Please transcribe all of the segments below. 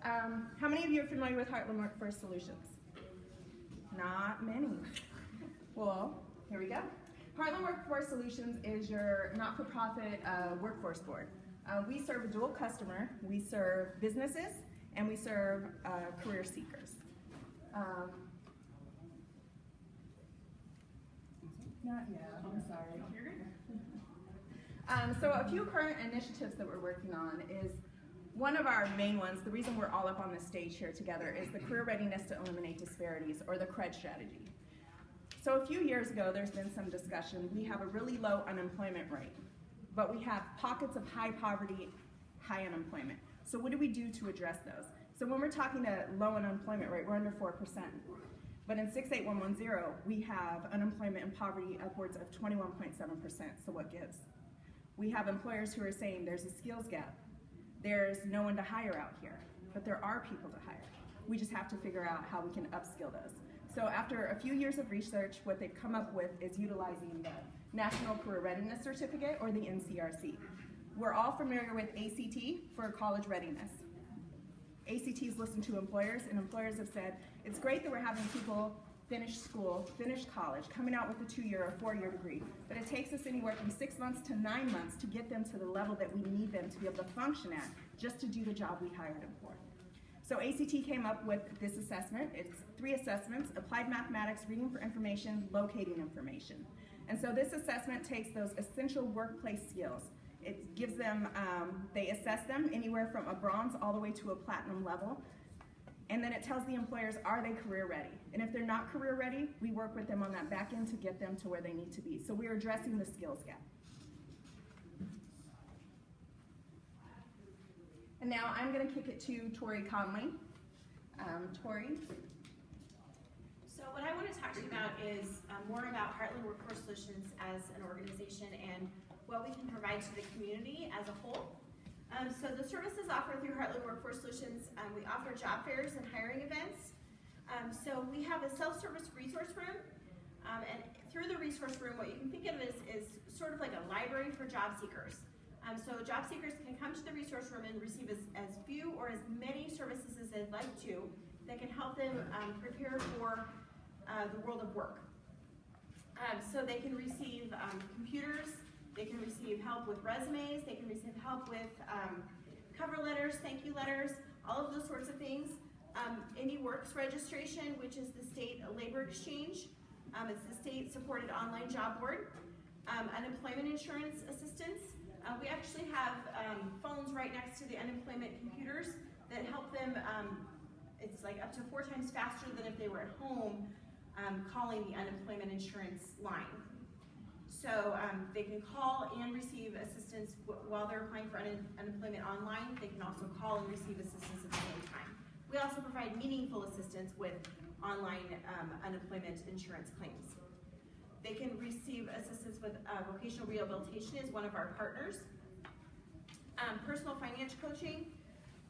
How many of you are familiar with Heartland Workforce Solutions? Not many. Well, here we go. Heartland Workforce Solutions is your not-for-profit workforce board. We serve a dual customer. We serve businesses and we serve career seekers. Not yet, I'm sorry. So a few current initiatives that we're working on is one of our main ones. The reason we're all up on this stage here together is the Career Readiness to Eliminate Disparities, or the CRED strategy. So a few years ago, there's been some discussion. We have a really low unemployment rate, but we have pockets of high poverty, high unemployment. So what do we do to address those? So when we're talking a low unemployment rate, we're under 4%. But in 68110, we have unemployment and poverty upwards of 21.7%, so what gives? We have employers who are saying there's a skills gap. There's no one to hire out here, but there are people to hire. We just have to figure out how we can upskill those. So after a few years of research, what they've come up with is utilizing the National Career Readiness Certificate, or the NCRC. We're all familiar with ACT for college readiness. ACT's listened to employers, and employers have said, it's great that we're having people finish school, finish college, coming out with a 2-year or 4-year degree, but it takes us anywhere from 6 months to 9 months to get them to the level that we need them to be able to function at, just to do the job we hired them for. So ACT came up with this assessment. It's 3 assessments: applied mathematics, reading for information, locating information. And so this assessment takes those essential workplace skills. It gives them, they assess them anywhere from a bronze all the way to a platinum level. And then it tells the employers, are they career ready? And if they're not career ready, we work with them on that back end to get them to where they need to be. So we're addressing the skills gap. And now I'm going to kick it to Tori Conley. Tori. So what I want to talk to you about is more about Heartland Workforce Solutions as an organization and what we can provide to the community as a whole. So the services offered through Heartland Workforce Solutions, we offer job fairs and hiring events. So we have a self-service resource room, and through the resource room, what you can think of is sort of like a library for job seekers. So job seekers can come to the resource room and receive as few or as many services as they'd like to that can help them prepare for the world of work. So they can receive computers, they can receive help with resumes, they can receive help with cover letters, thank you letters, all of those sorts of things. Any works registration, which is the state labor exchange. It's the state supported online job board. Unemployment insurance assistance. We actually have phones right next to the unemployment computers that help them, it's like up to 4 times faster than if they were at home calling the unemployment insurance line. So they can call and receive assistance while they're applying for unemployment online. They can also call and receive assistance at the same time. We also provide meaningful assistance with online unemployment insurance claims. They can receive assistance with vocational rehabilitation is one of our partners. Personal finance coaching.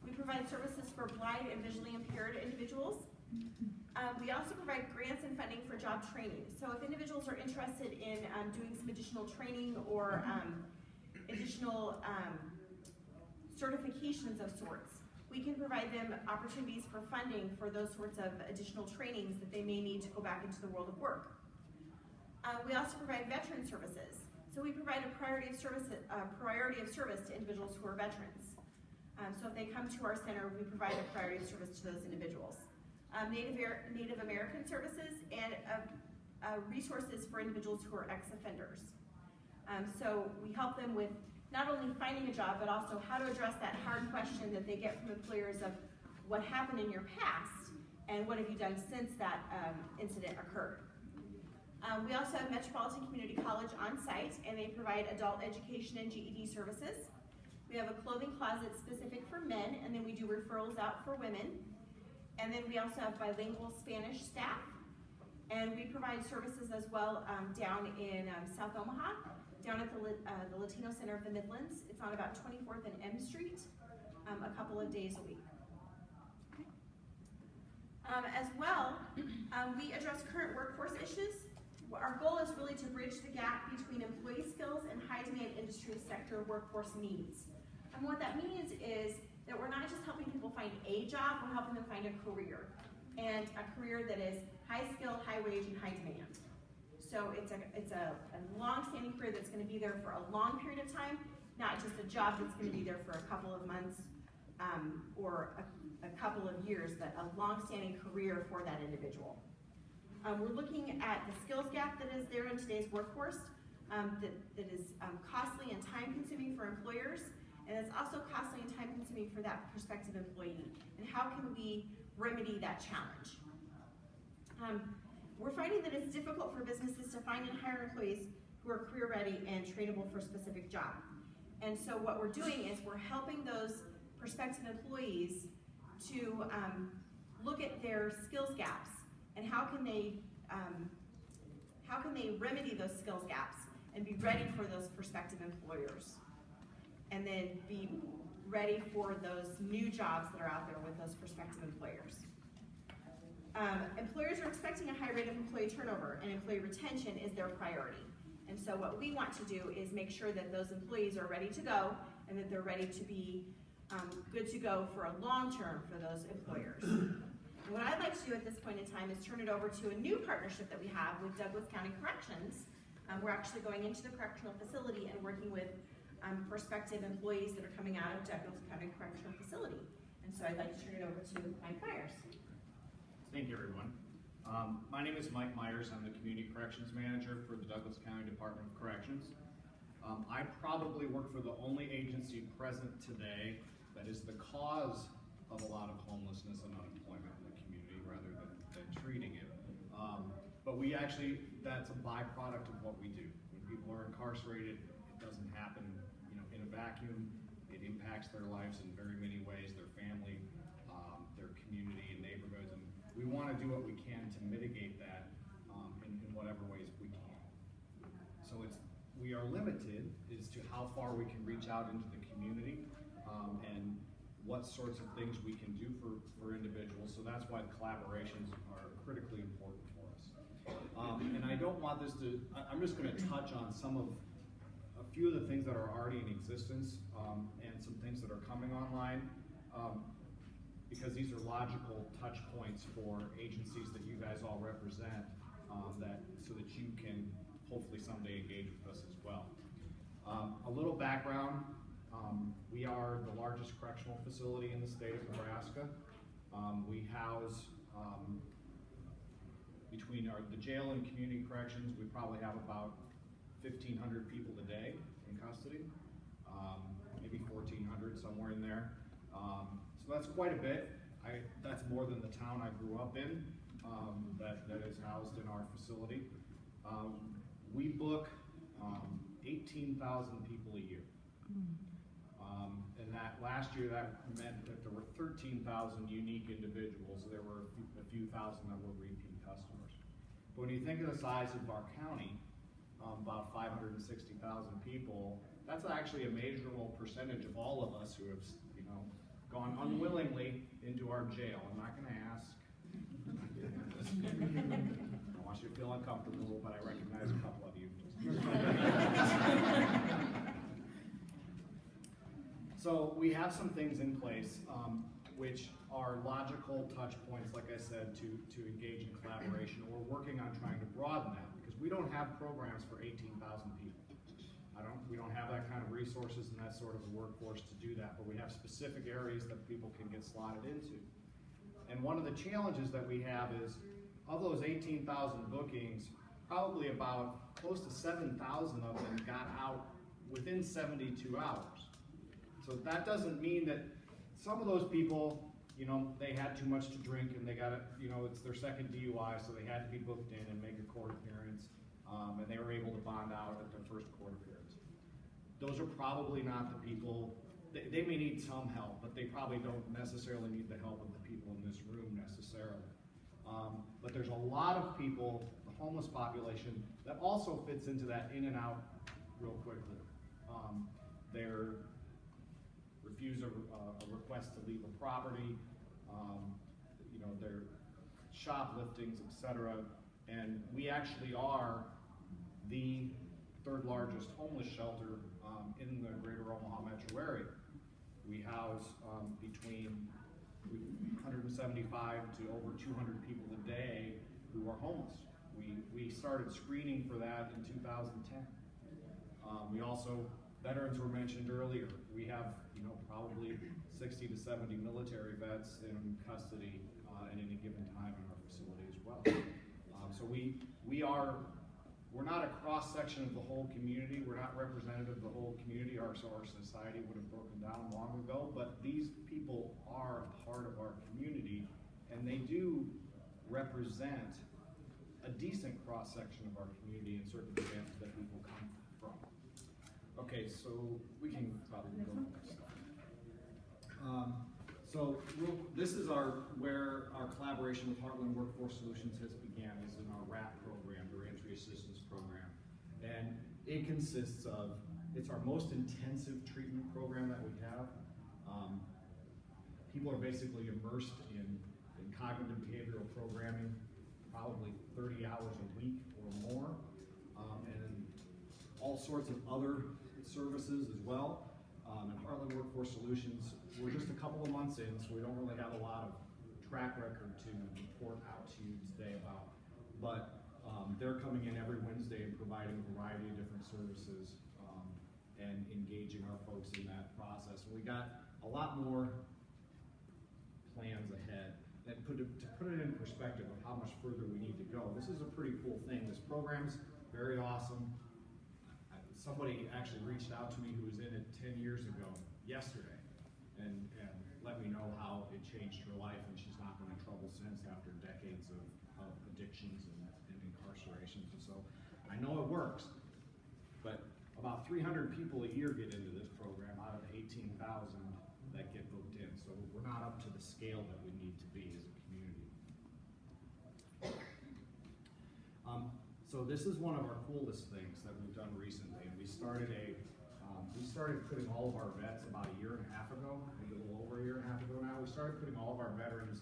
We provide services for blind and visually impaired individuals. We also provide grants and funding for job training. So if individuals are interested in doing some additional training or additional certifications of sorts, we can provide them opportunities for funding for those sorts of additional trainings that they may need to go back into the world of work. We also provide veteran services. So we provide a priority of service to individuals who are veterans. So if they come to our center, we provide a priority of service to those individuals. Native American services and resources for individuals who are ex-offenders. So we help them with not only finding a job, but also how to address that hard question that they get from employers of what happened in your past and what have you done since that incident occurred. We also have Metropolitan Community College on site, and they provide adult education and GED services. We have a clothing closet specific for men, and then we do referrals out for women. And then we also have bilingual Spanish staff. And we provide services as well down in South Omaha, down at the Latino Center of the Midlands. It's on about 24th and M Street, a couple of days a week. As well, we address current workforce issues. Our goal is really to bridge the gap between employee skills and high demand industry sector workforce needs. And what that means is that we're not just helping people find a job, we're helping them find a career. And a career that is high skill, high wage, and high demand. So it's a long-standing career that's going to be there for a long period of time, not just a job that's going to be there for a couple of months or a couple of years, but a long-standing career for that individual. We're looking at the skills gap that is there in today's workforce that is costly and time-consuming for employers, and it's also costly and time-consuming for that prospective employee. And how can we remedy that challenge? We're finding that it's difficult for businesses to find and hire employees who are career ready and trainable for a specific job. And so what we're doing is we're helping those prospective employees to look at their skills gaps and how can they remedy those skills gaps and be ready for those prospective employers, and then be ready for those new jobs that are out there with those prospective employers. Employers are expecting a high rate of employee turnover, and employee retention is their priority. And so what we want to do is make sure that those employees are ready to go and that they're ready to be good to go for a long term for those employers. And what I'd like to do at this point in time is turn it over to a new partnership that we have with Douglas County Corrections. We're actually going into the correctional facility and working with prospective employees that are coming out of Douglas County Correctional Facility. And so I'd like to turn it over to Mike Myers. Thank you, everyone. My name is Mike Myers. I'm the Community Corrections Manager for the Douglas County Department of Corrections. I probably work for the only agency present today that is the cause of a lot of homelessness and unemployment in the community rather than treating it. But we actually, that's a byproduct of what we do. When people are incarcerated, it doesn't happen, in a vacuum. It impacts their lives in very many ways, their family, their community and neighborhoods. And we want to do what we can to mitigate that in whatever ways we can. So we are limited as to how far we can reach out into the community and what sorts of things we can do for individuals. So that's why the collaborations are critically important for us. And I don't want this to, I'm just going to touch on a few of the things that are already in existence and some things that are coming online. Because these are logical touch points for agencies that you guys all represent, so that you can hopefully someday engage with us as well. A little background, we are the largest correctional facility in the state of Nebraska. We house, between the jail and community corrections, we probably have about 1,500 people a day in custody, maybe 1,400, somewhere in there. So that's quite a bit. That's more than the town I grew up in that is housed in our facility. We book 18,000 people a year. And that last year, that meant that there were 13,000 unique individuals. There were a few thousand that were repeat customers. But when you think of the size of our county, about 560,000 people, that's actually a measurable percentage of all of us who have, gone unwillingly into our jail. I'm not going to ask. I want you to feel uncomfortable, but I recognize a couple of you. So we have some things in place which are logical touch points, like I said, to engage in collaboration. We're working on trying to broaden that because we don't have programs for 18,000 people. We don't have that kind of resources and that sort of a workforce to do that, but we have specific areas that people can get slotted into. And one of the challenges that we have is, of those 18,000 bookings, probably about close to 7,000 of them got out within 72 hours. So that doesn't mean that some of those people, they had too much to drink and they got it, it's their second DUI, so they had to be booked in and make a court appearance, and they were able to bond out at their first court appearance. Those are probably not the people, they may need some help, but they probably don't necessarily need the help of the people in this room necessarily. But there's a lot of people, the homeless population, that also fits into that in and out real quickly. They're refuse a request to leave a property, their shopliftings, etc. And we actually are the third largest homeless shelter in the greater Omaha metro area. We house between 175 to over 200 people a day who are homeless. We started screening for that in 2010. We also, veterans were mentioned earlier. We have, probably 60 to 70 military vets in custody at any given time in our facility as well. So we're not a cross section of the whole community. We're not representative of the whole community. Our society would have broken down long ago, but these people are a part of our community, and they do represent a decent cross section of our community in circumstances that people come from. Okay, so we can probably go to the next slide. This is where our collaboration with Heartland Workforce Solutions has began, is in our RAP program, the Reentry Assistance Program. And it consists of, it's our most intensive treatment program that we have. People are basically immersed in cognitive behavioral programming, probably 30 hours a week or more, and all sorts of other services as well. And Heartland Workforce Solutions, we're just a couple of months in, so we don't really have a lot of track record to report out to you today about. But they're coming in every Wednesday and providing a variety of different services and engaging our folks in that process. And we got a lot more plans ahead. And to put it in perspective of how much further we need to go, this is a pretty cool thing. This program's very awesome. Somebody actually reached out to me who was in it 10 years ago yesterday and let me know how it changed her life, and she's not been in trouble since after decades of addictions and incarcerations. And so I know it works, but about 300 people a year get into this program out of the 18,000 that get booked in. So we're not up to the scale that we need to be as a community. So this is one of our coolest things that we've done recently, and we started putting all of our vets about a year and a half ago, maybe a little over a year and a half ago now. We started putting all of our veterans,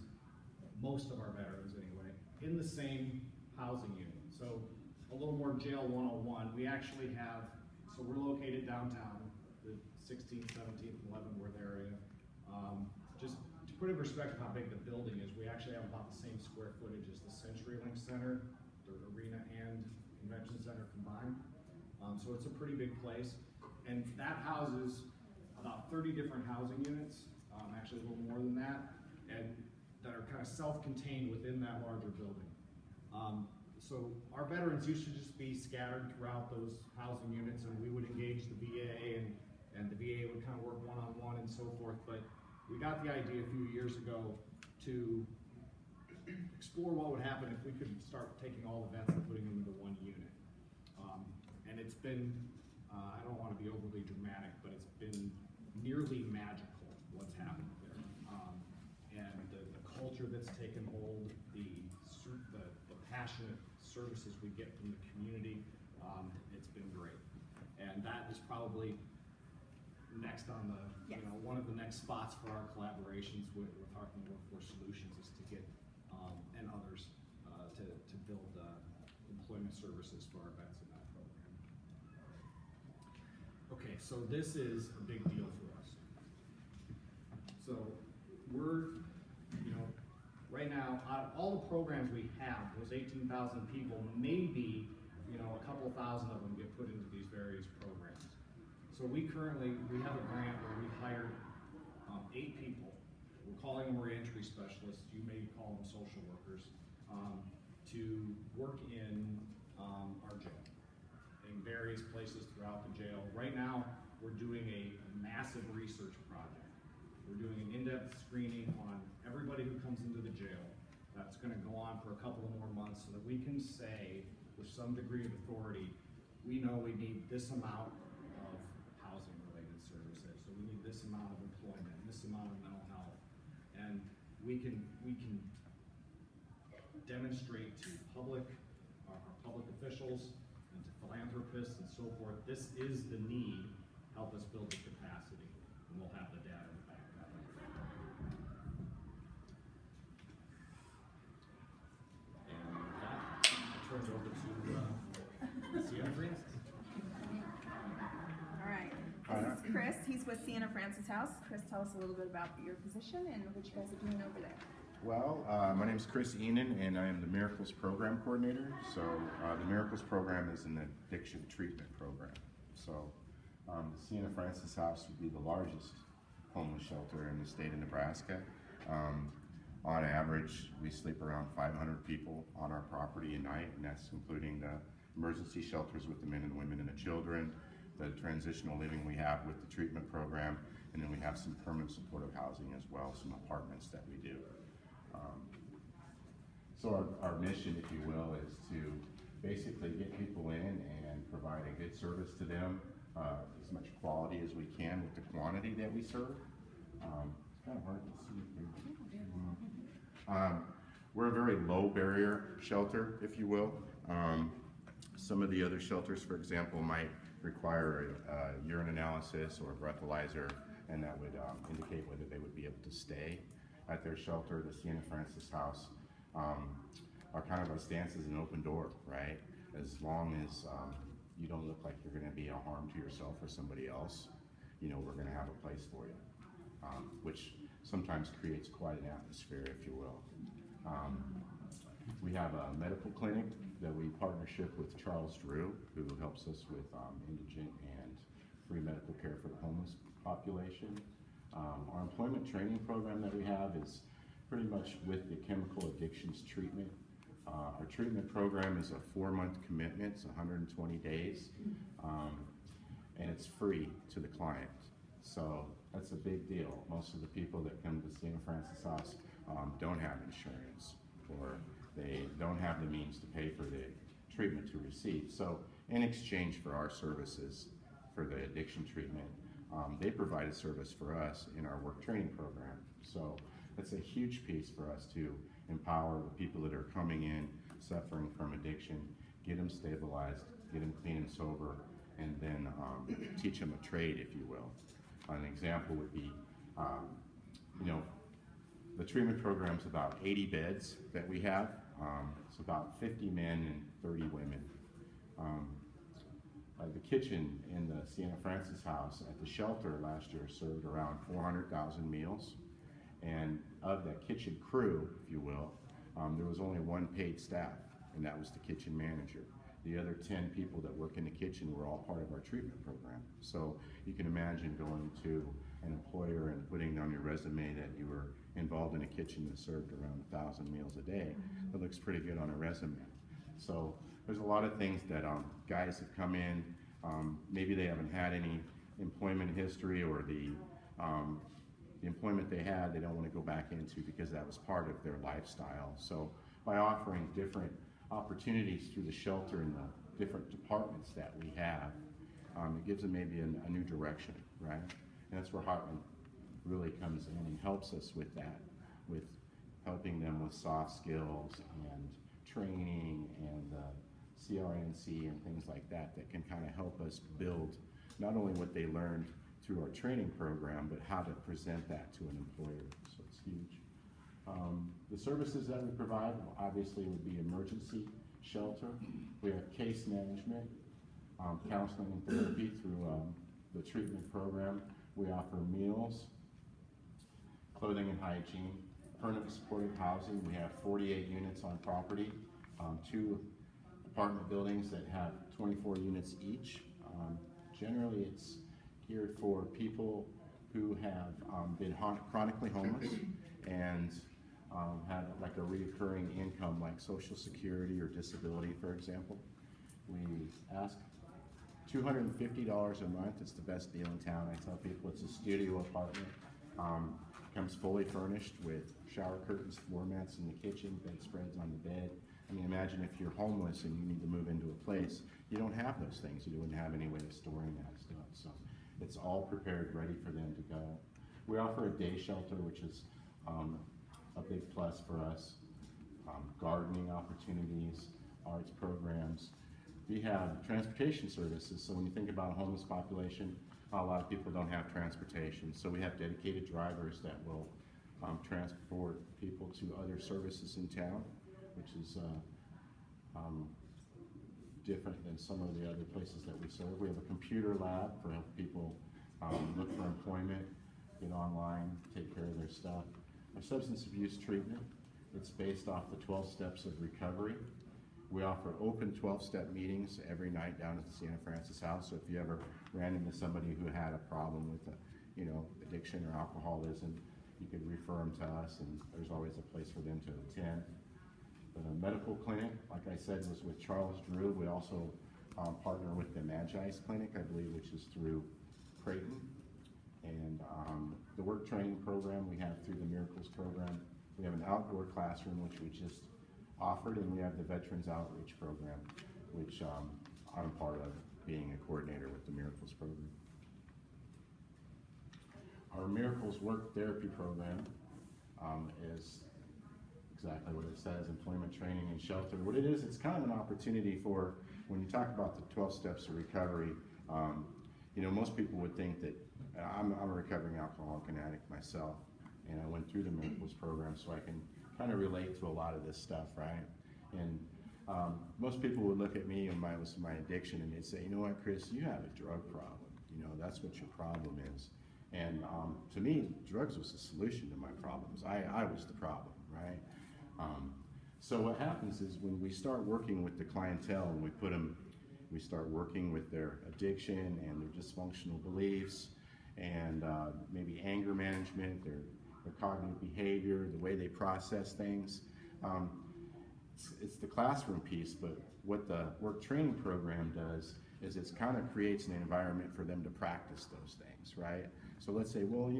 most of our veterans anyway, in the same housing unit. So a little more jail 101. We actually have, so we're located downtown, the 16th, 17th, 11th Worth area. Just to put in perspective how big the building is, we actually have about the same square footage as the CenturyLink Center, the arena and convention center combined. So it's a pretty big place. And that houses about 30 different housing units, actually a little more than that, and that are kind of self-contained within that larger building. So our veterans used to just be scattered throughout those housing units, and we would engage the VA, and the VA would kind of work one-on-one and so forth. But we got the idea a few years ago to explore what would happen if we could start taking all the vets and putting them into one unit. And it's been, I don't want to be overly dramatic, but it's been nearly magical what's happened there. And the culture that's taken hold, the passionate services we get from the community, it's been great. And that is probably next on the, one of the next spots for our collaborations with Heartland Workforce Solutions is to get, and others, to build employment services for our vets in that program. Okay, so this is a big deal for us. So we're, right now, out of all the programs we have, those 18,000 people, maybe, a couple thousand of them get put into these various programs. So we have a grant where we hired 8 people. We're calling them reentry specialists. You may call them social workers, to work in our jail, in various places throughout the jail. Right now, we're doing a massive research project. We're doing an in-depth screening on everybody who comes into the jail. That's going to go on for a couple of more months so that we can say, with some degree of authority, we know we need this amount of housing-related services. So we need this amount of employment, this amount of mental health, and we can demonstrate to our public officials, and to philanthropists and so forth, this is the need. Help us build the capacity, and we'll have the data to back that up. And with that, I turn it over to Siena. All right. This is Chris. Chris. He's with Siena Francis House. Chris, tell us a little bit about your position and what you guys are doing over there. Well, my name is Chris Enan, and I am the Miracles Program Coordinator. So the Miracles Program is an addiction treatment program. So the Siena Francis House would be the largest homeless shelter in the state of Nebraska. On average, we sleep around 500 people on our property a night, and that's including the emergency shelters with the men and women and the children, the transitional living we have with the treatment program, and then we have some permanent supportive housing as well, some apartments that we do. So our mission, if you will, is to basically get people in and provide a good service to them, as much quality as we can with the quantity that we serve. It's kind of hard to see here. We're a very low barrier shelter, if you will. Some of the other shelters, for example, might require a urine analysis or a breathalyzer, and that would indicate whether they would be able to stay at their shelter. The Siena Francis House, our kind of our stance is an open door, right? As long as you don't look like you're going to be a harm to yourself or somebody else, you know, we're going to have a place for you, which sometimes creates quite an atmosphere, if you will. We have a medical clinic that we partnership with Charles Drew, who helps us with indigent and free medical care for the homeless population. Our employment training program that we have is pretty much with the chemical addictions treatment. Our treatment program is a 4-month commitment, it's 120 days, and it's free to the client. So that's a big deal. Most of the people that come to Siena Francis House don't have insurance, or they don't have the means to pay for the treatment to receive. So in exchange for our services for the addiction treatment, they provide a service for us in our work training program. So that's a huge piece for us to empower the people that are coming in suffering from addiction, get them stabilized, get them clean and sober, and then teach them a trade, if you will. An example would be, you know, the treatment program's about 80 beds that we have. It's about 50 men and 30 women. The kitchen in the Siena Francis House at the shelter last year served around 400,000 meals. And of that kitchen crew, if you will, there was only one paid staff, and that was the kitchen manager. The other 10 people that work in the kitchen were all part of our treatment program. So you can imagine going to an employer and putting on your resume that you were involved in a kitchen that served around 1,000 meals a day. That looks pretty good on a resume. So there's a lot of things that guys have come in, maybe they haven't had any employment history, or the employment they had, they don't want to go back into because that was part of their lifestyle. So by offering different opportunities through the shelter and the different departments that we have, it gives them maybe a new direction, right? And that's where Heartland really comes in and helps us with that, with helping them with soft skills and training and CRNC and things like that that can kind of help us build not only what they learned through our training program, but how to present that to an employer. So it's huge. The services that we provide obviously would be emergency shelter. We have case management, counseling and therapy through the treatment program. We offer meals, clothing and hygiene, permanent supportive housing. We have 48 units on property, 2 apartment buildings that have 24 units each. Generally, it's geared for people who have been chronically homeless and have like a recurring income like Social Security or disability, for example. We ask $250 a month. It's the best deal in town. I tell people it's a studio apartment. Comes fully furnished with shower curtains, floor mats in the kitchen, bedspreads on the bed. I mean, imagine if you're homeless and you need to move into a place, you don't have those things. You wouldn't have any way of storing that stuff. So it's all prepared, ready for them to go. We offer a day shelter, which is a big plus for us. Gardening opportunities, arts programs. We have transportation services. So when you think about a homeless population, a lot of people don't have transportation. So we have dedicated drivers that will transport people to other services in town, which is different than some of the other places that we serve. We have a computer lab for helping people look for employment, get online, take care of their stuff. Our substance abuse treatment, it's based off the 12 steps of recovery. We offer open 12-step meetings every night down at the Siena Francis House. So if you ever ran into somebody who had a problem with, addiction or alcoholism, you could refer them to us, and there's always a place for them to attend. The medical clinic, like I said, was with Charles Drew. We also partner with the Magi's Clinic, I believe, which is through Creighton. And the work training program we have through the Miracles program. We have an outdoor classroom, which we just offered, and we have the Veterans Outreach program, which I'm part of, being a coordinator with the Miracles program. Our Miracles Work Therapy program is exactly what it says, employment training and shelter. What it is, it's kind of an opportunity for, when you talk about the 12 steps of recovery, most people would think that, I'm a recovering alcoholic and addict myself, and I went through the Miracles program, so I can kind of relate to a lot of this stuff, right? And most people would look at me and my addiction, and they'd say, you know what, Chris, you have a drug problem. That's what your problem is. And to me, drugs was the solution to my problems. I was the problem, right? So what happens is when we start working with the clientele and we start working with their addiction and their dysfunctional beliefs and maybe anger management, their cognitive behavior, the way they process things. It's the classroom piece, but what the work training program does is it kind of creates an environment for them to practice those things, right? So let's say, well,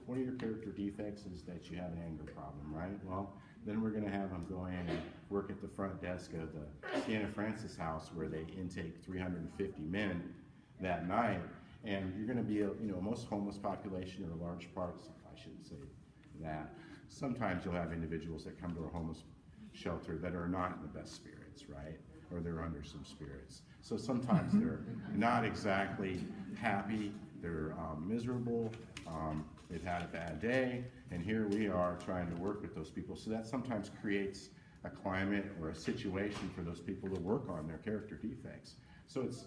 one of your character defects is that you have an anger problem, right? Well, then we're gonna have them go in and work at the front desk of the Siena Francis House, where they intake 350 men that night. And you're gonna be, most homeless population, or large parts, I shouldn't say that. Sometimes you'll have individuals that come to a homeless shelter that are not in the best spirits, right? Or they're under some spirits. So sometimes they're not exactly happy, they're miserable, they've had a bad day, and here we are trying to work with those people. So that sometimes creates a climate or a situation for those people to work on their character defects. So it's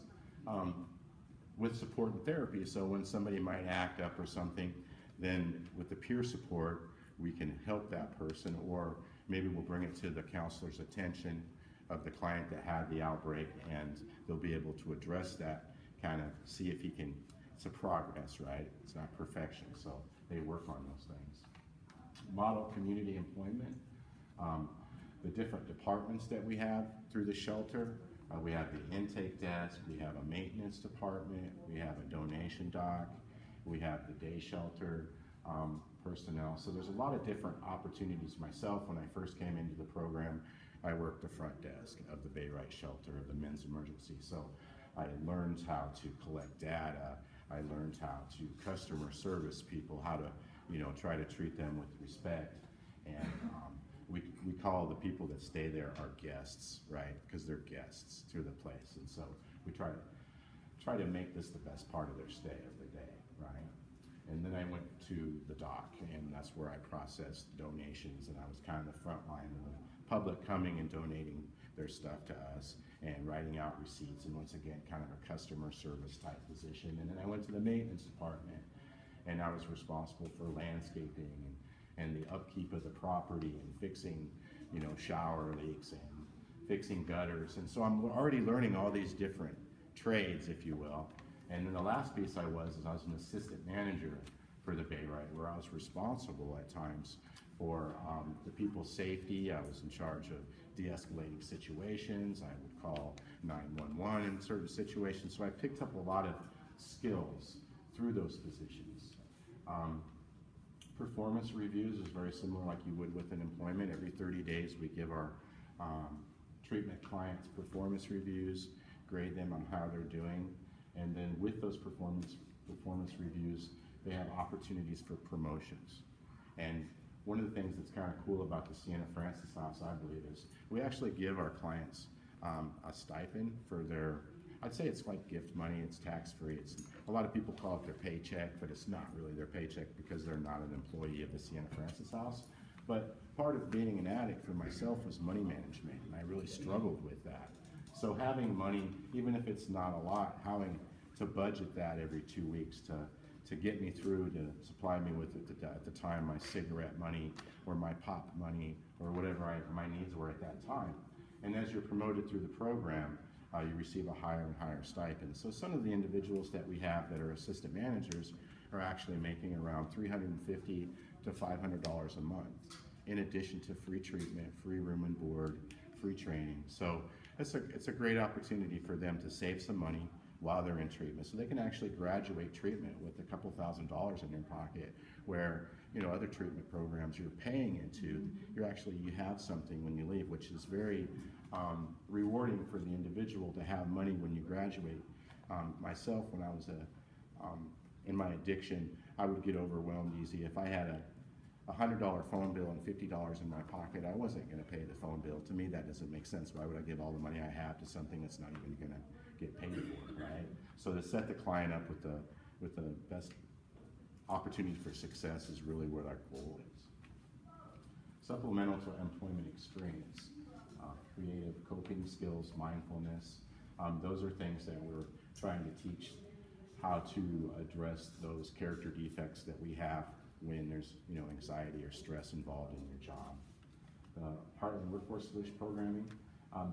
with support and therapy, so when somebody might act up or something, then with the peer support, we can help that person, or maybe we'll bring it to the counselor's attention of the client that had the outbreak, and they'll be able to address that, kind of see if he can, it's a progress, right? It's not perfection, so they work on those things. Model community employment, the different departments that we have through the shelter. We have the intake desk, we have a maintenance department, we have a donation dock, we have the day shelter personnel. So there's a lot of different opportunities. Myself, when I first came into the program, I worked the front desk of the Bayrite shelter, of the men's emergency. So I learned how to collect data. I learned how to customer service people, how to, try to treat them with respect. And we call the people that stay there our guests, right? Because they're guests to the place. And so we try to make this the best part of their stay of the day, right? And then I went to the dock, and that's where I processed donations, and I was kind of the front line of the public coming and donating their stuff to us and writing out receipts, and once again, kind of a customer service type position. And then I went to the maintenance department, and I was responsible for landscaping and the upkeep of the property and fixing, shower leaks and fixing gutters. And so I'm already learning all these different trades, if you will. And then the last piece I was an assistant manager for the Bayrite, where I was responsible at times for the people's safety. I was in charge of de-escalating situations. I would call 911 in certain situations. So I picked up a lot of skills through those positions. Performance reviews is very similar like you would with an employment. Every 30 days we give our treatment clients performance reviews, grade them on how they're doing, and then with those performance reviews, they have opportunities for promotions. And one of the things that's kind of cool about the Siena Francis House, I believe, is we actually give our clients a stipend for their, I'd say it's like gift money, it's tax-free. A lot of people call it their paycheck, but it's not really their paycheck because they're not an employee of the Siena Francis House. But part of being an addict for myself was money management, and I really struggled with that. So having money, even if it's not a lot, having to budget that every 2 weeks to to get me through, to supply me with, at the time, my cigarette money or my pop money or whatever my needs were at that time. And as you're promoted through the program, you receive a higher and higher stipend. So some of the individuals that we have that are assistant managers are actually making around $350 to $500 a month, in addition to free treatment, free room and board, free training. So it's a great opportunity for them to save some money while they're in treatment. So they can actually graduate treatment with a couple $1,000s in their pocket, where other treatment programs you're paying into, you have something when you leave, which is very rewarding for the individual to have money when you graduate. Myself, when I was in my addiction, I would get overwhelmed easy. If I had a $100 phone bill and $50 in my pocket, I wasn't going to pay the phone bill. To me, that doesn't make sense. Why would I give all the money I have to something that's not even going to get paid for, right? So to set the client up with the best opportunity for success is really what our goal is. Supplemental to employment experience, creative coping skills, mindfulness. Those are things that we're trying to teach how to address those character defects that we have when there's anxiety or stress involved in your job. Heartland Workforce Solutions programming.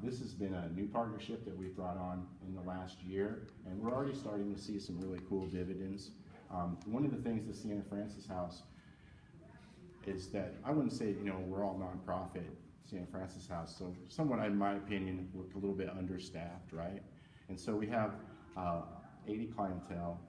This has been a new partnership that we've brought on in the last year, and we're already starting to see some really cool dividends. One of the things the Siena Francis House is that, I wouldn't say, we're all nonprofit, Siena Francis House, so somewhat, in my opinion, we're a little bit understaffed, right? And so we have 80 clientele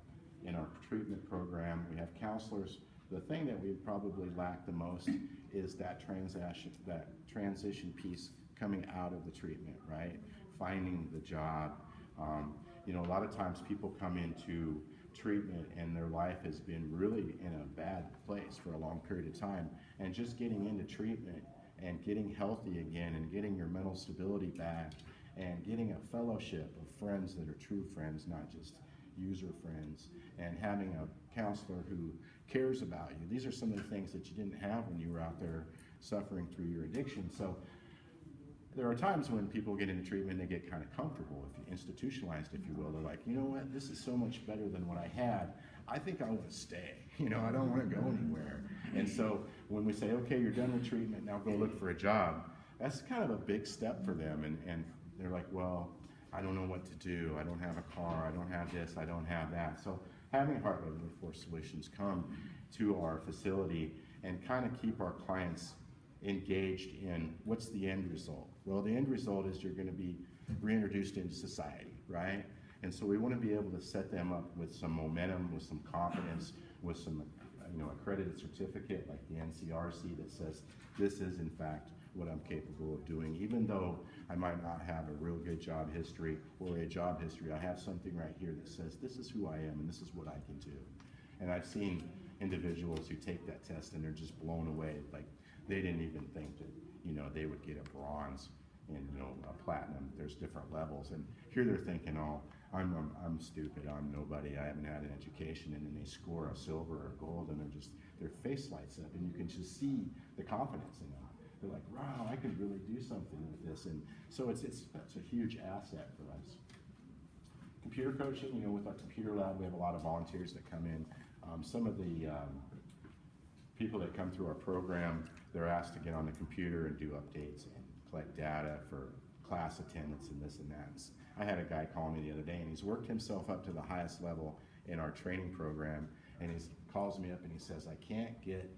in our treatment program. We have counselors. The thing that we probably lack the most is that transition piece coming out of the treatment, right? Finding the job. A lot of times people come into treatment and their life has been really in a bad place for a long period of time, and just getting into treatment and getting healthy again and getting your mental stability back and getting a fellowship of friends that are true friends, not just user friends, and having a counselor who cares about you. These are some of the things that you didn't have when you were out there suffering through your addiction. So there are times when people get into treatment, they get kind of comfortable, institutionalized, if you will. They're like, you know what, this is so much better than what I had. I think I want to stay. I don't want to go anywhere. And so when we say, okay, you're done with treatment, now go look for a job, that's kind of a big step for them. And they're like, well, I don't know what to do. I don't have a car. I don't have this. I don't have that. So having Heartland Workforce Solutions come to our facility and kind of keep our clients engaged in what's the end result. Well, the end result is you're going to be reintroduced into society, right? And so we want to be able to set them up with some momentum, with some confidence, with some accredited certificate like the NCRC that says this is in fact what I'm capable of doing. Even though I might not have a real good job history or a job history, I have something right here that says this is who I am and this is what I can do. And I've seen individuals who take that test and they're just blown away, like they didn't even think that they would get a bronze and a platinum. There's different levels, and here they're thinking, oh, I'm stupid, I'm nobody, I haven't had an education, and then they score a silver or gold, and their face lights up, and you can just see the confidence in them. They're like, wow, I could really do something with this, and so that's a huge asset for us. Computer coaching, with our computer lab, we have a lot of volunteers that come in. Some of the people that come through our program, they're asked to get on the computer and do updates and collect data for class attendance and this and that. I had a guy call me the other day, and he's worked himself up to the highest level in our training program, and he calls me up and he says, I can't get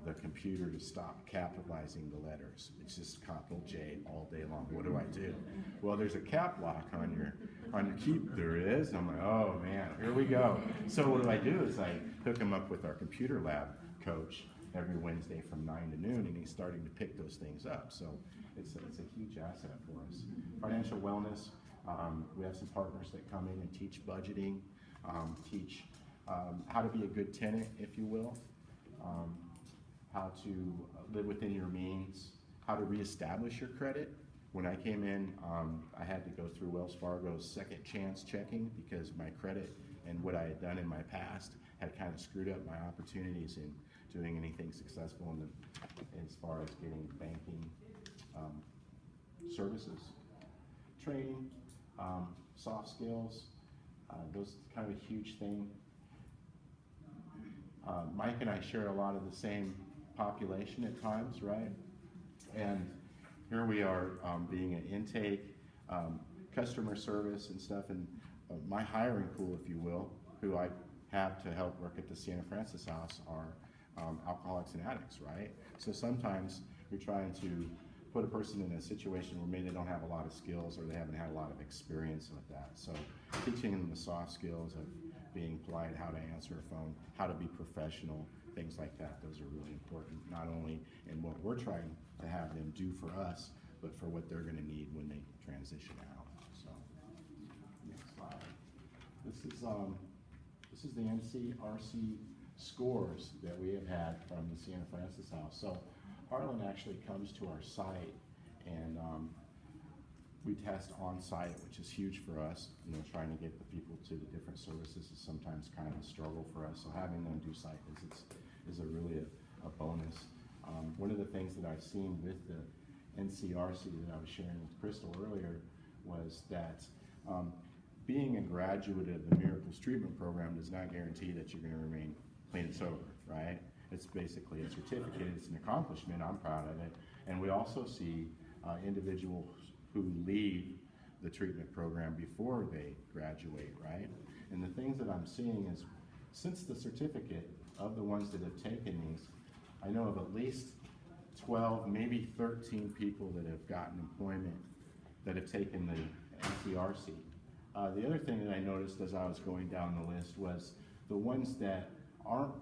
the computer to stop capitalizing the letters. It's just capital J all day long. What do I do? Well, there's a cap lock on your key. There is. I'm like, oh man, here we go. So what I do is I hook him up with our computer lab coach every Wednesday from 9 to noon, and he's starting to pick those things up. So it's a huge asset for us. Financial wellness. We have some partners that come in and teach budgeting, teach how to be a good tenant, if you will, how to live within your means, how to reestablish your credit. When I came in, I had to go through Wells Fargo's second chance checking because my credit and what I had done in my past had kind of screwed up my opportunities in doing anything successful as far as getting banking services. Training, soft skills, those kind of a huge thing. Mike and I share a lot of the same population at times, right? And here we are being an intake, customer service and stuff, and my hiring pool, if you will, who I have to help work at the Siena Francis House are alcoholics and addicts, right? So sometimes you're trying to put a person in a situation where maybe they don't have a lot of skills or they haven't had a lot of experience with that. So teaching them the soft skills of being polite, how to answer a phone, how to be professional, things like that, those are really important, not only in what we're trying to have them do for us, but for what they're gonna need when they transition out. So, next slide. This is the NCRC scores that we have had from the Siena Francis House. So Heartland actually comes to our site and we test on site, which is huge for us. You know, trying to get the people to the different services is sometimes kind of a struggle for us. So having them do site visits is really a bonus. One of the things that I've seen with the NCRC that I was sharing with Crystal earlier was that being a graduate of the Miracles Treatment Program does not guarantee that you're going to remain clean and sober, right? It's basically a certificate, it's an accomplishment, I'm proud of it. And we also see individuals who leave the treatment program before they graduate, right? And the things that I'm seeing is, since the certificate of the ones that have taken these, I know of at least 12, maybe 13 people that have gotten employment that have taken the NCRC. The other thing that I noticed as I was going down the list was the ones that aren't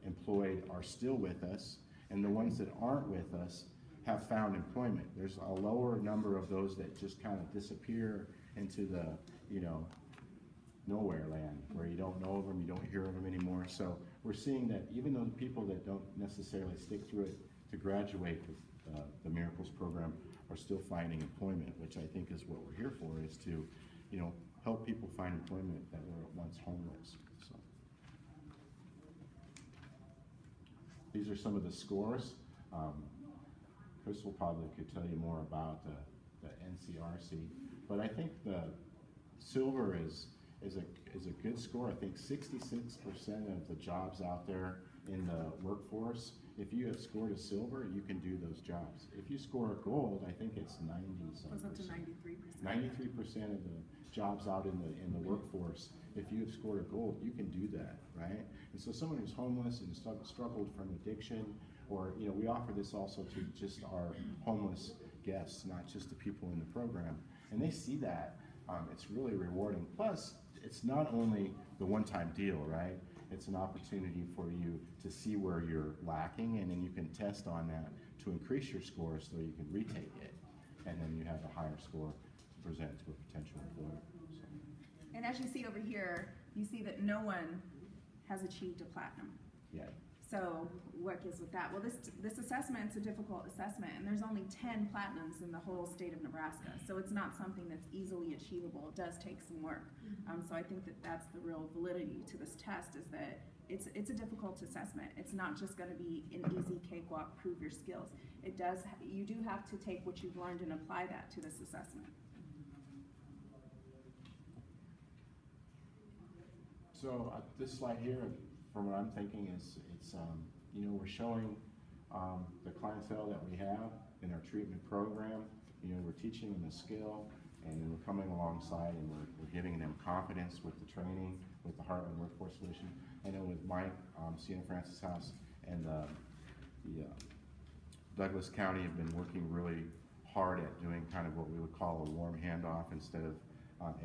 employed are still with us, and the ones that aren't with us have found employment. There's a lower number of those that just kind of disappear into the, you know, nowhere land, where you don't know of them, you don't hear of them anymore. So we're seeing that even though the people that don't necessarily stick through it to graduate with the Miracles program are still finding employment, which I think is what we're here for, is to, you know, help people find employment that were once homeless. So these are some of the scores. Crystal probably could tell you more about the NCRC, but I think the silver is a good score. I think 66% of the jobs out there in the workforce, if you have scored a silver, you can do those jobs. If you score a gold, I think it's 90-some%. Goes up to 93%. 93% of the jobs out in the workforce, if you have scored a gold, you can do that, right? And so someone who's homeless and struggled from addiction, or, you know, we offer this also to just our homeless guests, not just the people in the program, and they see that. It's really rewarding. Plus, it's not only the one-time deal, right? It's an opportunity for you to see where you're lacking, and then you can test on that to increase your score so you can retake it, and then you have a higher score to present to a potential employer. So. And as you see over here, you see that no one has achieved a platinum. Yeah. So what gives with that? Well, this assessment's a difficult assessment, and there's only 10 platinums in the whole state of Nebraska. So it's not something that's easily achievable. It does take some work. So I think that that's the real validity to this test, is that it's a difficult assessment. It's not just going to be an easy cakewalk, prove your skills. It does. You do have to take what you've learned and apply that to this assessment. So this slide here, from what I'm thinking, is it's you know, we're showing the clientele that we have in our treatment program. You know, we're teaching them a skill, and then we're coming alongside and we're giving them confidence with the training, with the Heartland Workforce Solutions. I know with Mike, Siena Francis House, and the Douglas County have been working really hard at doing kind of what we would call a warm handoff, instead of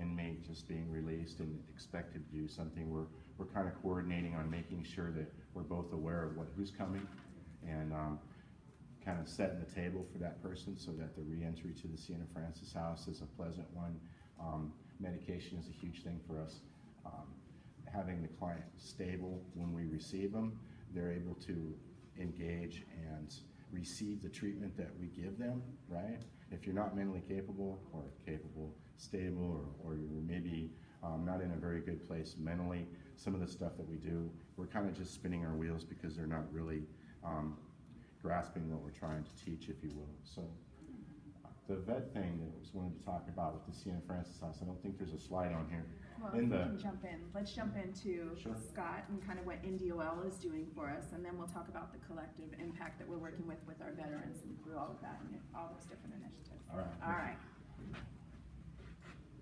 inmate just being released and expected to do something. We're kind of coordinating on making sure that we're both aware of who's coming, and kind of setting the table for that person so that the re-entry to the Siena Francis House is a pleasant one. Medication is a huge thing for us. Having the client stable when we receive them, they're able to engage and receive the treatment that we give them, right? If you're not mentally capable, stable, or you're maybe not in a very good place mentally, some of the stuff that we do, we're kind of just spinning our wheels because they're not really grasping what we're trying to teach, if you will. So the vet thing that I was wanted to talk about with the Siena Francis House, I don't think there's a slide on here, Well, In if we the- can jump in. Let's jump into Sure. Scott and kind of what NDOL is doing for us, and then we'll talk about the collective impact that we're working with our veterans and through all of that and all those different initiatives. All right. All right.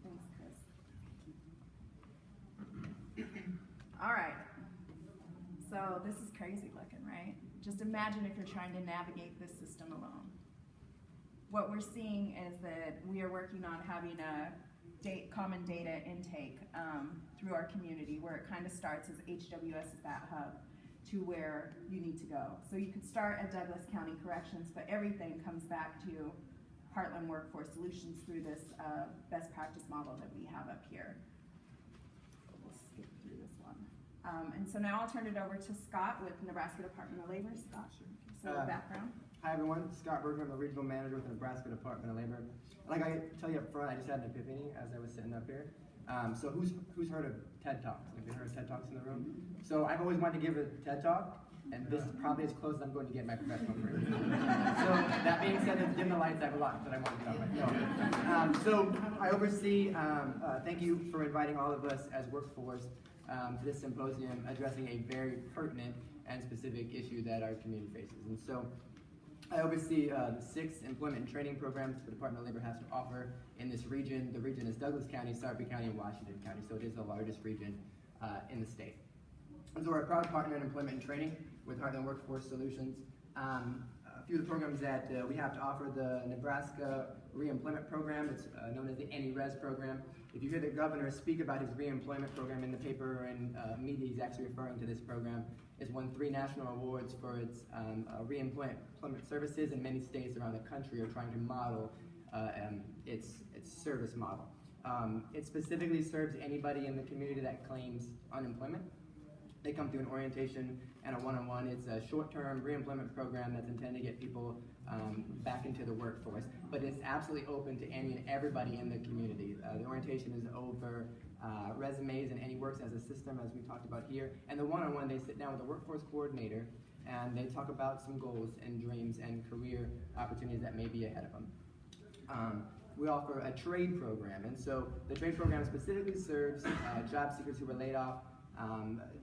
Thanks, Chris. All right. So this is crazy looking, right? Just imagine if you're trying to navigate this system alone. What we're seeing is that we are working on having a common data intake through our community, where it kind of starts as HWS is that hub to where you need to go. So you could start at Douglas County Corrections, but everything comes back to Heartland Workforce Solutions through this best practice model that we have up here. We'll skip through this one. And so now I'll turn it over to Scott with Nebraska Department of Labor. Scott, so background. Hi everyone, Scott Berger, I'm the Regional Manager with the Nebraska Department of Labor. Like I tell you up front, I just had an epiphany as I was sitting up here. So who's heard of TED Talks? Have you heard of TED Talks in the room? So I've always wanted to give a TED Talk, and this is probably as close as I'm going to get in my professional career. So that being said, it's dim the lights, I have a lot that I want to talk about. No. So I oversee, thank you for inviting all of us as workforce to this symposium addressing a very pertinent and specific issue that our community faces. And so I oversee the 6 employment and training programs the Department of Labor has to offer in this region. The region is Douglas County, Sarpy County, and Washington County, so it is the largest region in the state. And so we're a proud partner in employment and training with Heartland Workforce Solutions. A few of the programs that we have to offer: the Nebraska Reemployment Program, it's known as the NERES program. If you hear the governor speak about his reemployment program in the paper and media, he's actually referring to this program. It's won 3 national awards for its reemployment services, and many states around the country are trying to model its service model. It specifically serves anybody in the community that claims unemployment. They come through an orientation and a one-on-one. It's a short-term reemployment program that's intended to get people back into the workforce, but it's absolutely open to any and everybody in the community. The orientation is over resumes, and he works as a system, as we talked about here. And the one-on-one, they sit down with a workforce coordinator, and they talk about some goals and dreams and career opportunities that may be ahead of them. We offer a trade program, and so the trade program specifically serves job seekers who were laid off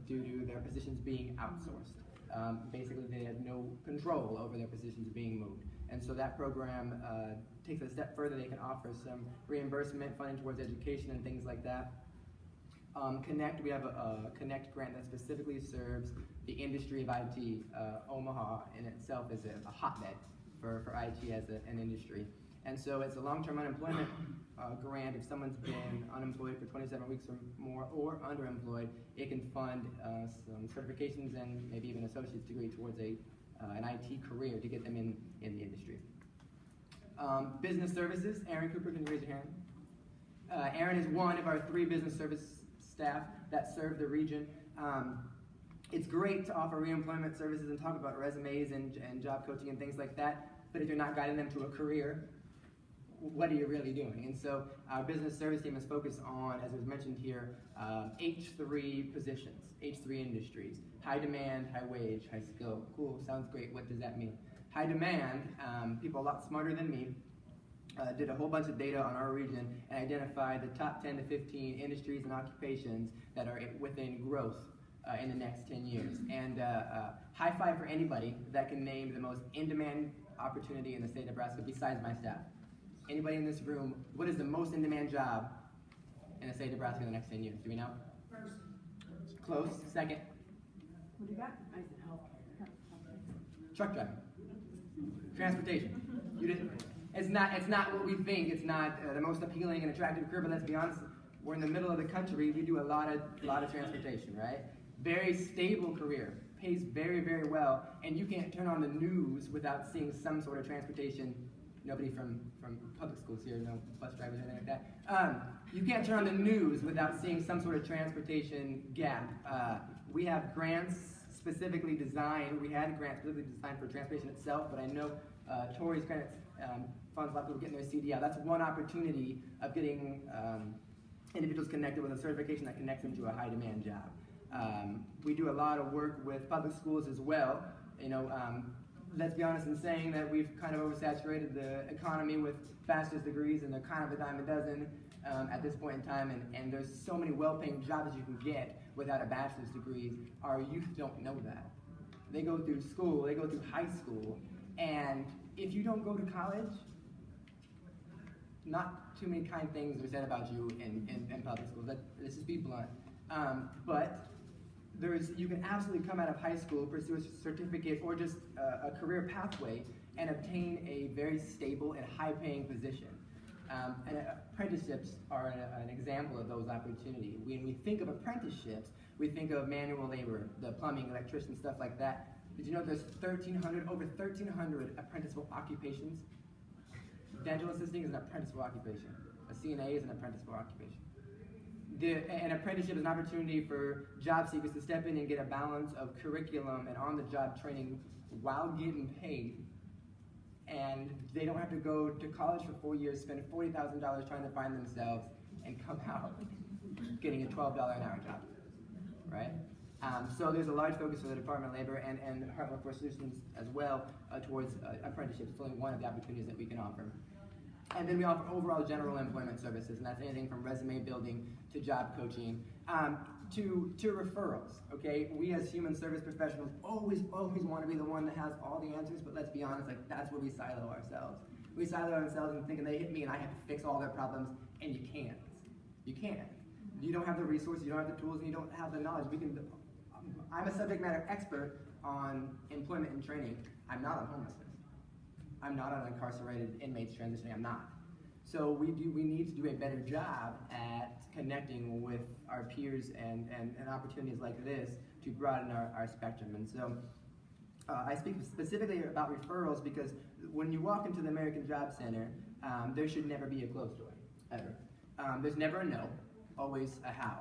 due to their positions being outsourced. Basically, they had no control over their positions being moved. And so that program takes it a step further. They can offer some reimbursement, funding towards education and things like that. Connect, we have a Connect grant that specifically serves the industry of IT. Omaha in itself is a hotbed for IT as an industry. And so it's a long-term unemployment grant. If someone's been unemployed for 27 weeks or more, or underemployed, it can fund some certifications and maybe even an associate's degree towards an IT career to get them in the industry. Business services, Aaron Cooper, can you raise your hand? Aaron is one of our 3 business service staff that serve the region. It's great to offer reemployment services and talk about resumes and job coaching and things like that, but if you're not guiding them to a career, what are you really doing? And so our business service team is focused on, as was mentioned here, H3 positions, H3 industries: high demand, high wage, high skill. Cool, sounds great. What does that mean? High demand, people a lot smarter than me did a whole bunch of data on our region and identified the top 10 to 15 industries and occupations that are within growth in the next 10 years. And high five for anybody that can name the most in-demand opportunity in the state of Nebraska besides my staff. Anybody in this room, what is the most in-demand job in the state of Nebraska in the next 10 years? Do we know? First. Close. Second. What do you got? I said healthcare. Truck driving. Transportation. You didn't. It's not what we think. It's not the most appealing and attractive career. But let's be honest. We're in the middle of the country. We do a lot of transportation, right? Very stable career. Pays very, very well. And you can't turn on the news without seeing some sort of transportation. Nobody from public schools here, no bus drivers or anything like that. You can't turn on the news without seeing some sort of transportation gap. We have grants specifically designed. We had grants specifically designed for transportation itself, but I know Tori's grants funds a lot of people getting their CDL. That's one opportunity of getting individuals connected with a certification that connects them to a high demand job. We do a lot of work with public schools as well. You know, let's be honest in saying that we've kind of oversaturated the economy with bachelor's degrees, and they're kind of a dime a dozen. at this point in time, and there's so many well-paying jobs you can get without a bachelor's degree. Our youth don't know that. They go through school, they go through high school, and if you don't go to college, not too many kind things are said about you in public schools. Let's just be blunt. But you can absolutely come out of high school, pursue a certificate or just a career pathway, and obtain a very stable and high-paying position. And apprenticeships are an example of those opportunities. When we think of apprenticeships, we think of manual labor, the plumbing, electrician, stuff like that. Did you know there's over 1,300 apprenticeable occupations? Dental assisting is an apprenticeable occupation. A CNA is an apprenticeable occupation. An apprenticeship is an opportunity for job seekers to step in and get a balance of curriculum and on-the-job training while getting paid. And they don't have to go to college for 4 years, spend $40,000 trying to find themselves, and come out getting a $12 an hour job, right? So there's a large focus for the Department of Labor and Heartland Workforce Solutions as well towards apprenticeships. It's only one of the opportunities that we can offer. And then we offer overall general employment services, and that's anything from resume building to job coaching to referrals, okay? We as human service professionals always want to be the one that has all the answers, but let's be honest, like that's where we silo ourselves. We silo ourselves and thinking they hit me and I have to fix all their problems, and you can't. You can't. You don't have the resources, you don't have the tools, and you don't have the knowledge. I'm a subject matter expert on employment and training. I'm not on homelessness. I'm not on incarcerated inmates transitioning. I'm not. So we need to do a better job at connecting with our peers and opportunities like this to broaden our spectrum. And so I speak specifically about referrals because when you walk into the American Job Center, there should never be a closed door, ever. There's never a no, always a how.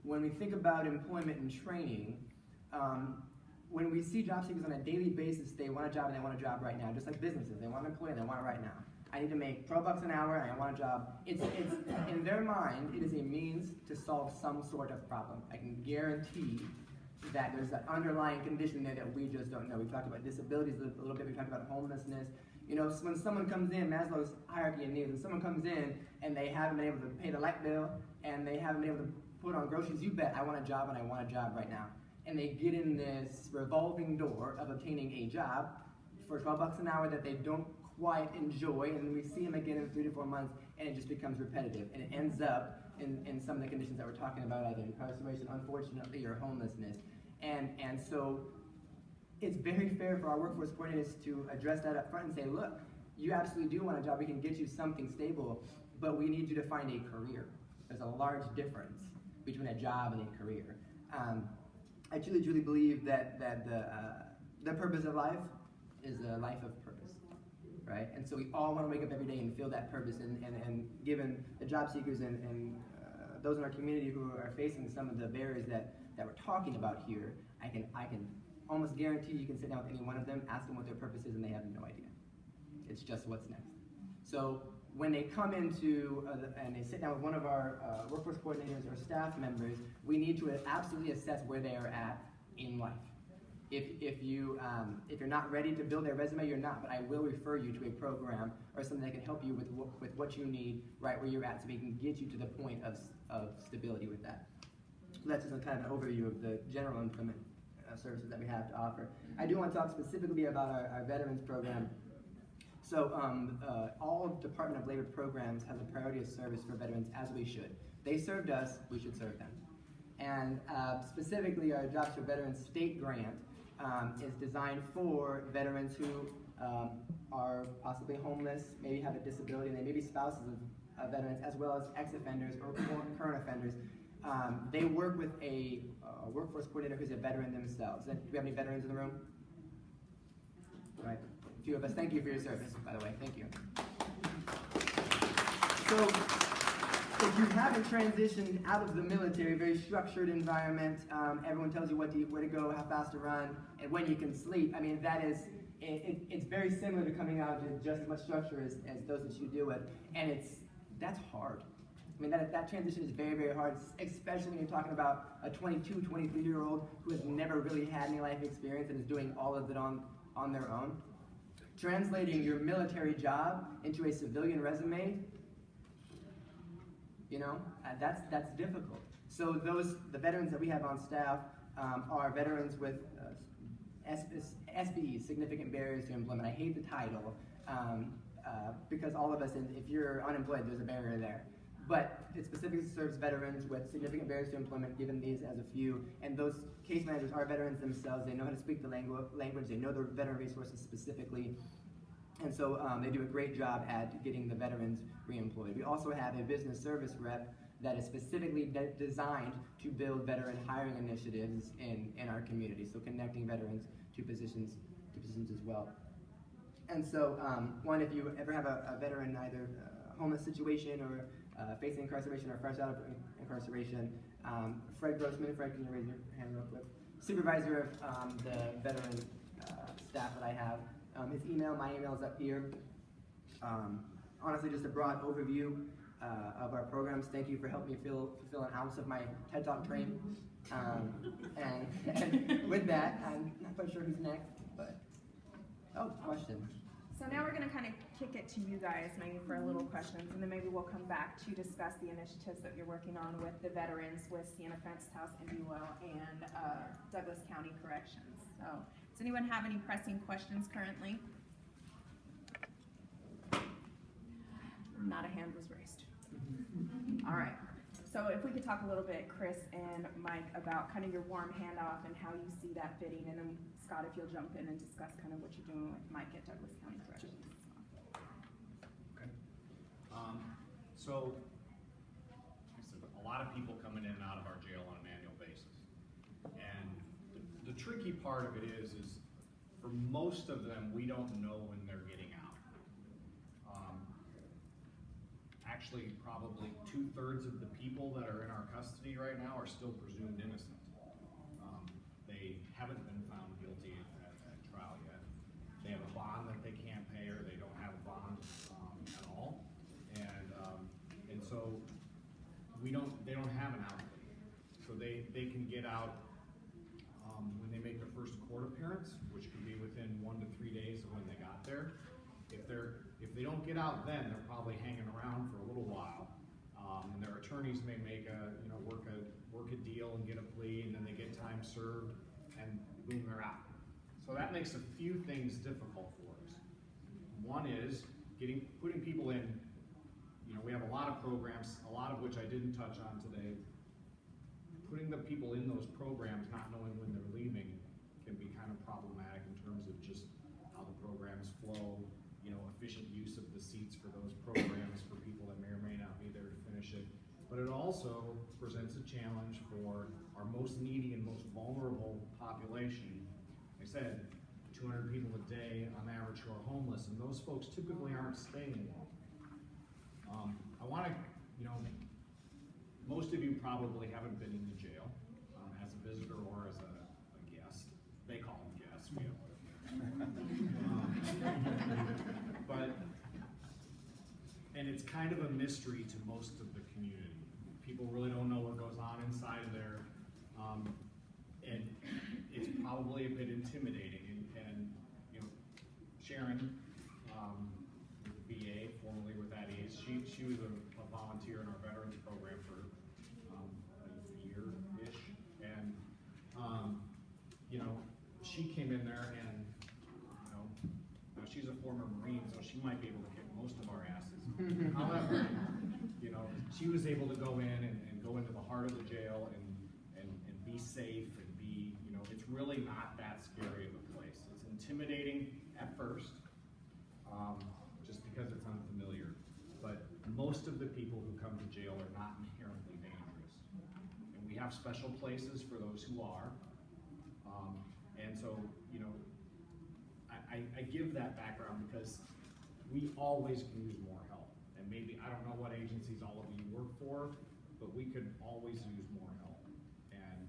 When we think about employment and training, when we see job seekers on a daily basis, they want a job and they want a job right now, just like businesses. They want an employee and they want it right now. I need to make 12 bucks an hour and I want a job. It's in their mind, it is a means to solve some sort of problem. I can guarantee that there's an underlying condition there that we just don't know. We talked about disabilities a little bit. We talked about homelessness. You know, when someone comes in, Maslow's hierarchy of needs, when someone comes in and they haven't been able to pay the light bill and they haven't been able to put on groceries, you bet I want a job and I want a job right now. And they get in this revolving door of obtaining a job for 12 bucks an hour that they don't quite enjoy, and we see them again in 3 to 4 months, and it just becomes repetitive, and it ends up in some of the conditions that we're talking about, either incarceration, unfortunately, or homelessness. And so it's very fair for our workforce coordinators to address that up front and say, look, you absolutely do want a job, we can get you something stable, but we need you to find a career. There's a large difference between a job and a career. I truly believe that the purpose of life is a life of purpose, right? And so we all want to wake up every day and feel that purpose. And given the job seekers and those in our community who are facing some of the barriers that we're talking about here, I can almost guarantee you can sit down with any one of them, ask them what their purpose is, and they have no idea. It's just what's next. So when they come into and they sit down with one of our workforce coordinators or staff members, we need to absolutely assess where they are at in life. If you're not ready to build a resume, you're not, but I will refer you to a program or something that can help you with what you need right where you're at so we can get you to the point of stability with that. So that's just a kind of an overview of the general employment services that we have to offer. I do want to talk specifically about our veterans program. So all Department of Labor programs have a priority of service for veterans, as we should. They served us, we should serve them. And specifically our Jobs for Veterans state grant is designed for veterans who are possibly homeless, maybe have a disability, and they may be spouses of veterans, as well as ex-offenders or current offenders. They work with a workforce coordinator who's a veteran themselves. Do we have any veterans in the room? Right. A few of us. Thank you for your service, by the way. Thank you. So, if you haven't transitioned out of the military, very structured environment, everyone tells you where to go, how fast to run, and when you can sleep. I mean, it's very similar to coming out with just as much structure as those that you deal with, and that's hard. I mean, that transition is very, very hard, especially when you're talking about a 22, 23-year-old who has never really had any life experience and is doing all of it on their own. Translating your military job into a civilian resume You know, that's difficult. So the veterans that we have on staff are veterans with SBE, significant barriers to employment. I hate the title because all of us, if you're unemployed, there's a barrier there. But it specifically serves veterans with significant barriers to employment, given these as a few. And those case managers are veterans themselves. They know how to speak the language. They know the veteran resources specifically. And so they do a great job at getting the veterans reemployed. We also have a business service rep that is specifically designed to build veteran hiring initiatives in our community. So connecting veterans to positions as well. And so, one, if you ever have a veteran, either homeless situation or facing incarceration or fresh out of incarceration, Fred Grossman, Fred, can you raise your hand real quick? Supervisor of the veteran staff that I have. His email, my email is up here. Honestly, just a broad overview of our programs. Thank you for helping me fulfill an ounce of my TED Talk dream. And with that, I'm not quite sure who's next, but, question. So now we're going to kind of kick it to you guys, maybe for a little questions, and then maybe we'll come back to discuss the initiatives that you're working on with the veterans, with Siena Francis House, Indiewell, and Douglas County Corrections. So, does anyone have any pressing questions currently? Not a hand was raised. All right. So if we could talk a little bit, Chris and Mike, about kind of your warm handoff and how you see that fitting, and then Scott, if you'll jump in and discuss kind of what you're doing with Mike at Douglas County Corrections. Okay. So, like I said, a lot of people coming in and out of our jail on an annual basis. And the tricky part of it is for most of them, we don't know when they're getting out. Actually, probably 2/3 of the people that are in our custody right now are still presumed innocent. They haven't been found guilty at trial yet. They have a bond that they can't pay, or they don't have a bond at all, and so they don't have an out date. So they can get out when they make their first court appearance, which could be within 1 to 3 days of when they got there. If they don't get out then, they're probably hanging around for a little while, and their attorneys may make work a deal and get a plea, and then they get time served, and boom, they're out. So that makes a few things difficult for us. One is putting people in. We have a lot of programs, a lot of which I didn't touch on today. Putting the people in those programs, not knowing when they're leaving, can be kind of problematic in terms of just how the programs flow. Efficient use of the seats for those programs for people that may or may not be there to finish it. But it also presents a challenge for our most needy and most vulnerable population. Like I said, 200 people a day on average who are homeless, and those folks typically aren't staying long. I want to, most of you probably haven't been in the jail as a visitor or as a guest. They call them guests. We don't. And it's kind of a mystery to most of the community. People really don't know what goes on inside of there, and it's probably a bit intimidating. And Sharon, with BA, formerly with At Ease, she was a volunteer in our veterans program for a year-ish, and she came in there, and she's a former Marine, so she might be able to kick most of our asses. However, she was able to go in and go into the heart of the jail and be safe and be, it's really not that scary of a place. It's intimidating at first, just because it's unfamiliar. But most of the people who come to jail are not inherently dangerous. And we have special places for those who are. And so, I give that background because we always can use more help. And maybe, I don't know what agencies all of you work for, but we could always use more help. And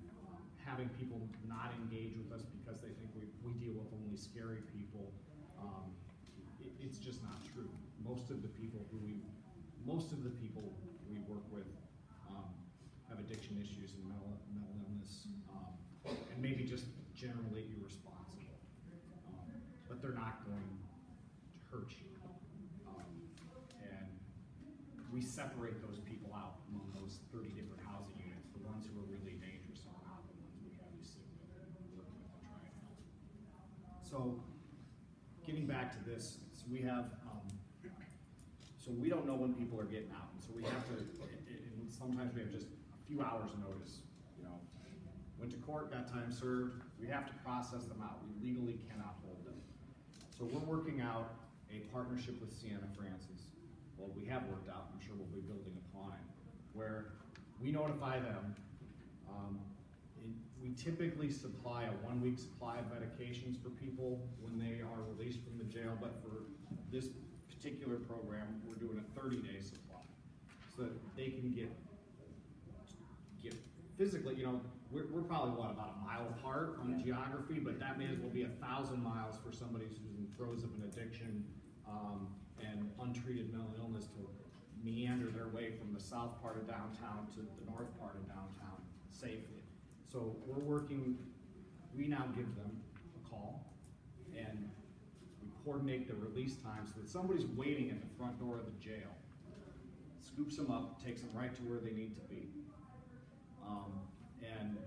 having people not engage with us because they think we deal with only scary people, it's just not true. Most of the people we work with have addiction issues and mental illness, and maybe just generally irresponsible. But they're not going to hurt you. And we separate those people people out among those 30 different housing units. The ones who are really dangerous are not the ones we have you sit with and work with and try and help. So, getting back to this, so we have, so we don't know when people are getting out, and so we have to, and sometimes we have just a few hours notice, you know. Went to court, got time served, we have to process them out. We legally cannot hold them. So we're working out a partnership with Siena Francis. Well, we have worked out, I'm sure we'll be building upon it, where we notify them. We typically supply a 1-week supply of medications for people when they are released from the jail, but for this particular program, we're doing a 30-day supply, so that they can get physically, you know, we're probably, what, about a mile apart on geography, but that may as well be 1,000 miles for somebody who's in the throes of an addiction and untreated mental illness to meander their way from the south part of downtown to the north part of downtown safely. So we're working, we now give them a call and we coordinate the release time so that somebody's waiting at the front door of the jail, scoops them up, takes them right to where they need to be. And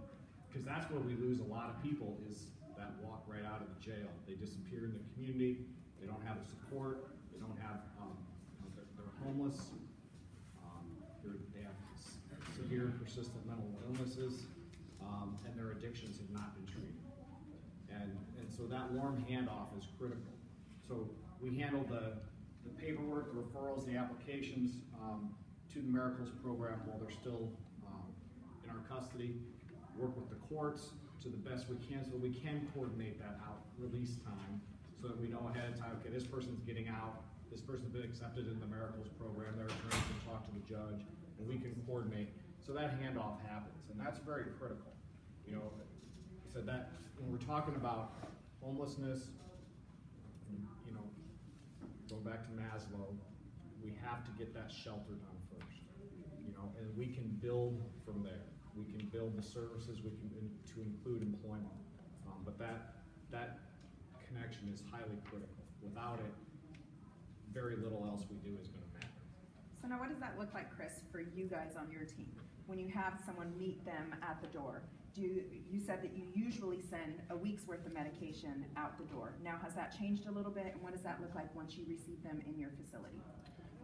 because that's where we lose a lot of people, is that walk right out of the jail. They disappear in the community, they don't have the support, they don't have, they're homeless, they have severe persistent mental illnesses, and their addictions have not been treated. And so that warm handoff is critical. So we handle the paperwork, the referrals, the applications to the Miracles program while they're still in our custody, work with the courts to the best we can so we can coordinate that out release time so that we know ahead of time, okay, this person's getting out, this person's been accepted in the Miracles program, their attorney can talk to the judge, and we can coordinate. So that handoff happens, and that's very critical. You know, so that when we're talking about homelessness, you know, going back to Maslow, we have to get that shelter done first. You know, and we can build from there. We can build the services we can to include employment, but that connection is highly critical. Without it, very little else we do is going to matter. So now what does that look like, Chris, for you guys on your team? When you have someone meet them at the door, you said that you usually send a week's worth of medication out the door. Now, has that changed a little bit, and what does that look like once you receive them in your facility?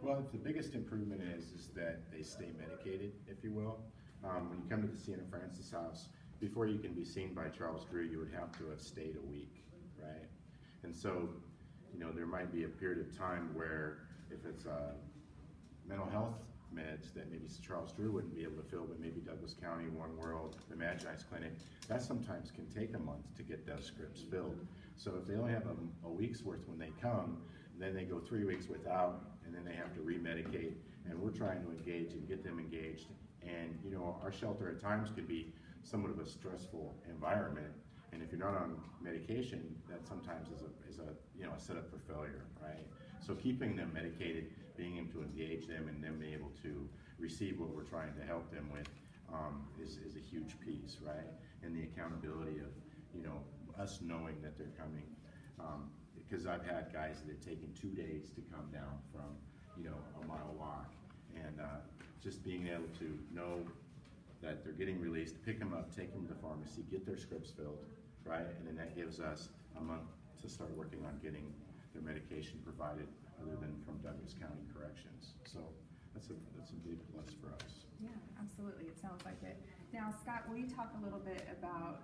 Well, the biggest improvement is that they stay medicated, if you will. When you come to the Siena Francis house, before you can be seen by Charles Drew, you would have to have stayed a week, right? And so, you know, there might be a period of time where if it's mental health meds that maybe Charles Drew wouldn't be able to fill, but maybe Douglas County, One World, the Magi's Clinic, that sometimes can take a month to get those scripts filled. So if they only have a week's worth when they come, then they go 3 weeks without, and then they have to re-medicate, and we're trying to engage and get them engaged. And you know, our shelter at times can be somewhat of a stressful environment, and if you're not on medication, that sometimes is a you know, a setup for failure, right? So keeping them medicated, being able to engage them, and them being able to receive what we're trying to help them with is a huge piece, right? And the accountability of, you know, us knowing that they're coming. Because I've had guys that have taken 2 days to come down from, you know, a mile walk, and just being able to know that they're getting released, pick them up, take them to the pharmacy, get their scripts filled, right? And then that gives us a month to start working on getting their medication provided, other than from Douglas County Corrections. So that's a big plus for us. Yeah, absolutely. It sounds like it. Now, Scott, will you talk a little bit about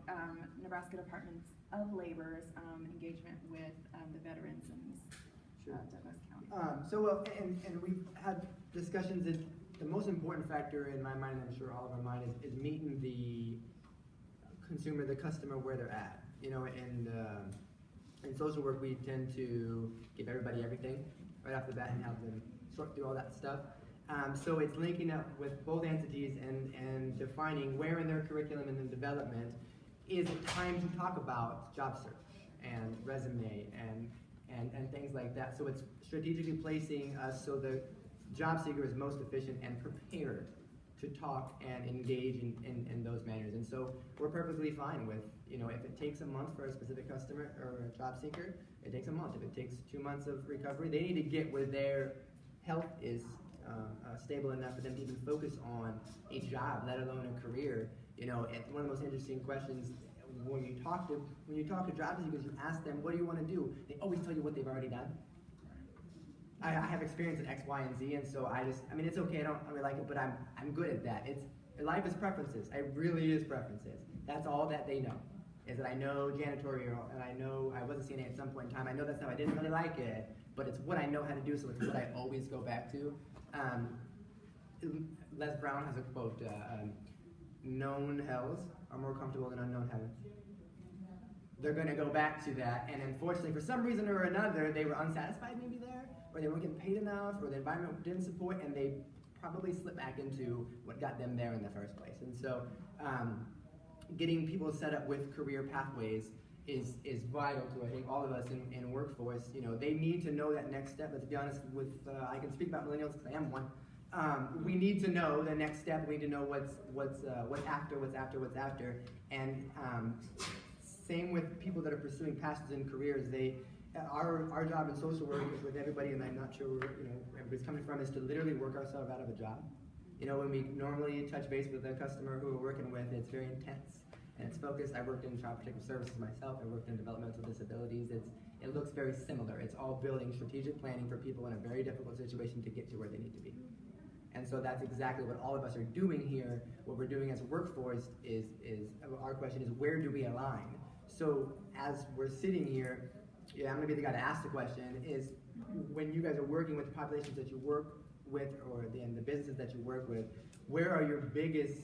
Nebraska Department of Labor's engagement with the veterans in Douglas County? And we've had discussions that the most important factor in my mind, and I'm sure all of our mind, is meeting the consumer, the customer, where they're at. You know, in social work, we tend to give everybody everything right off the bat and have them sort through all that stuff. So it's linking up with both entities and defining where in their curriculum and in development is it time to talk about job search and resume and things like that. So it's strategically placing us so the job seeker is most efficient and prepared to talk and engage in those manners. And so we're perfectly fine with, you know, if it takes a month for a specific customer or a job seeker, it takes a month. If it takes 2 months of recovery, they need to get where their health is stable enough for them to even focus on a job, let alone a career. You know, and one of the most interesting questions when you talk to job seekers, you ask them, what do you want to do? They always tell you what they've already done. I have experience in X, Y, and Z, and so I mean, it's okay, I don't really like it, but I'm good at that. Life is preferences. It really is preferences. That's all that they know, is that I know janitorial, and I know I was a CNA at some point in time. I know that stuff, I didn't really like it, but it's what I know how to do, so it's what I always go back to. Les Brown has a quote, known hells are more comfortable than unknown heavens. They're going to go back to that, and unfortunately, for some reason or another, they were unsatisfied maybe there, or they weren't getting paid enough, or the environment didn't support, and they probably slipped back into what got them there in the first place. And so, getting people set up with career pathways is vital to, I think, all of us in workforce. You know, they need to know that next step. Let's be honest with, I can speak about millennials because I am one. We need to know the next step. We need to know what's after. And same with people that are pursuing passions and careers. Our job in social work is with everybody, and I'm not sure where everybody's coming from, is to literally work ourselves out of a job. You know, when we normally touch base with a customer who we're working with, it's very intense and it's focused. I worked in child protective services myself. I worked in developmental disabilities. It looks very similar. It's all building strategic planning for people in a very difficult situation to get to where they need to be. And so that's exactly what all of us are doing here. What we're doing as a workforce is our question is, where do we align? So as we're sitting here, yeah, I'm gonna be the guy to ask the question, is when you guys are working with the populations that you work with, or the businesses that you work with, where are your biggest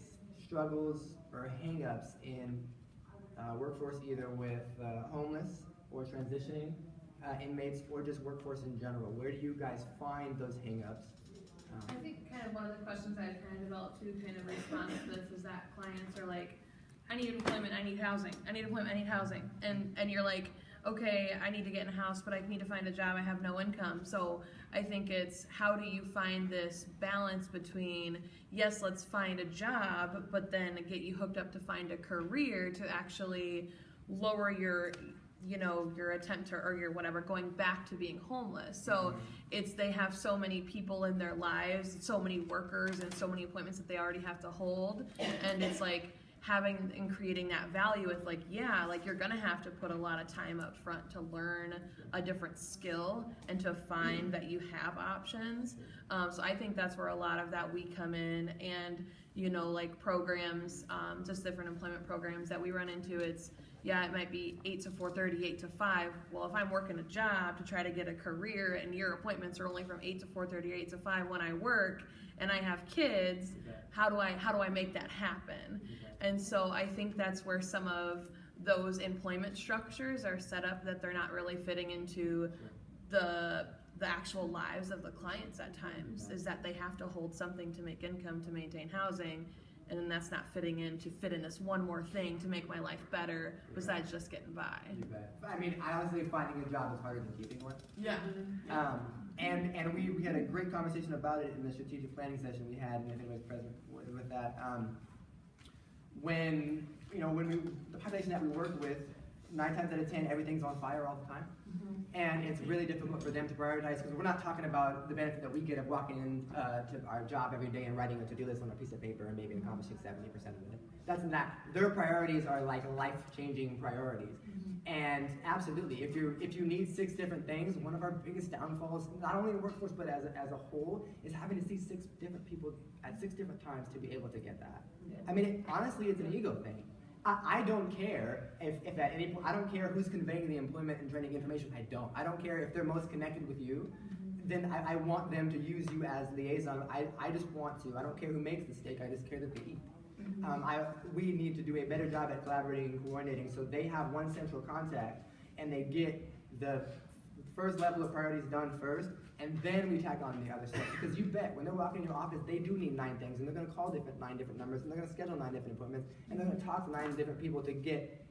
struggles or hang-ups in workforce, either with homeless or transitioning inmates, or just workforce in general? Where do you guys find those hang-ups? I think kind of one of the questions I've kind of developed to kind of respond to this is that clients are like, I need employment, I need housing, I need employment, I need housing. And you're like, okay, I need to get in a house, but I need to find a job, I have no income. So I think it's, how do you find this balance between, yes, let's find a job, but then get you hooked up to find a career to actually lower your, you know, your attempt to, or your whatever, going back to being homeless. So it's, they have so many people in their lives, so many workers and so many appointments that they already have to hold. And it's like, having and creating that value with, like, yeah, like, you're gonna have to put a lot of time up front to learn a different skill and to find that you have options. So I think that's where a lot of that we come in, and, you know, like programs, just different employment programs that we run into. It's, yeah, it might be 8 to 4:30, 8 to 5. Well, if I'm working a job to try to get a career and your appointments are only from 8 to 4:30 or 8 to 5 when I work and I have kids, how do I make that happen? And so I think that's where some of those employment structures are set up, that they're not really fitting into the actual lives of the clients at times, is that they have to hold something to make income to maintain housing, and then that's not fitting in to fit in this one more thing to make my life better besides just getting by. You bet. I mean, honestly, finding a job is harder than keeping one. Yeah. And we had a great conversation about it in the strategic planning session we had, and I think I was present with that. When the population that we work with, 9 times out of 10, everything's on fire all the time. And it's really difficult for them to prioritize, because we're not talking about the benefit that we get of walking in to our job every day and writing a to-do list on a piece of paper and maybe accomplishing 70% of it. That's not, their priorities are like life-changing priorities. And absolutely, if you need 6 different things, one of our biggest downfalls, not only in the workforce but as a whole, is having to see 6 different people at 6 different times to be able to get that. I mean, honestly, it's an ego thing. I don't care if at any point, I don't care who's conveying the employment and training information. I don't care if they're most connected with you. Then I want them to use you as liaison. I just want to. I don't care who makes the steak. I just care that they eat. We need to do a better job at collaborating and coordinating, so they have one central contact and they get the first level of priorities done first, and then we tack on the other stuff. Because you bet, when they're walking in your office, they do need 9 things, and they're going to call 9 different numbers, and they're going to schedule 9 different appointments, and they're going to talk to 9 different people to get,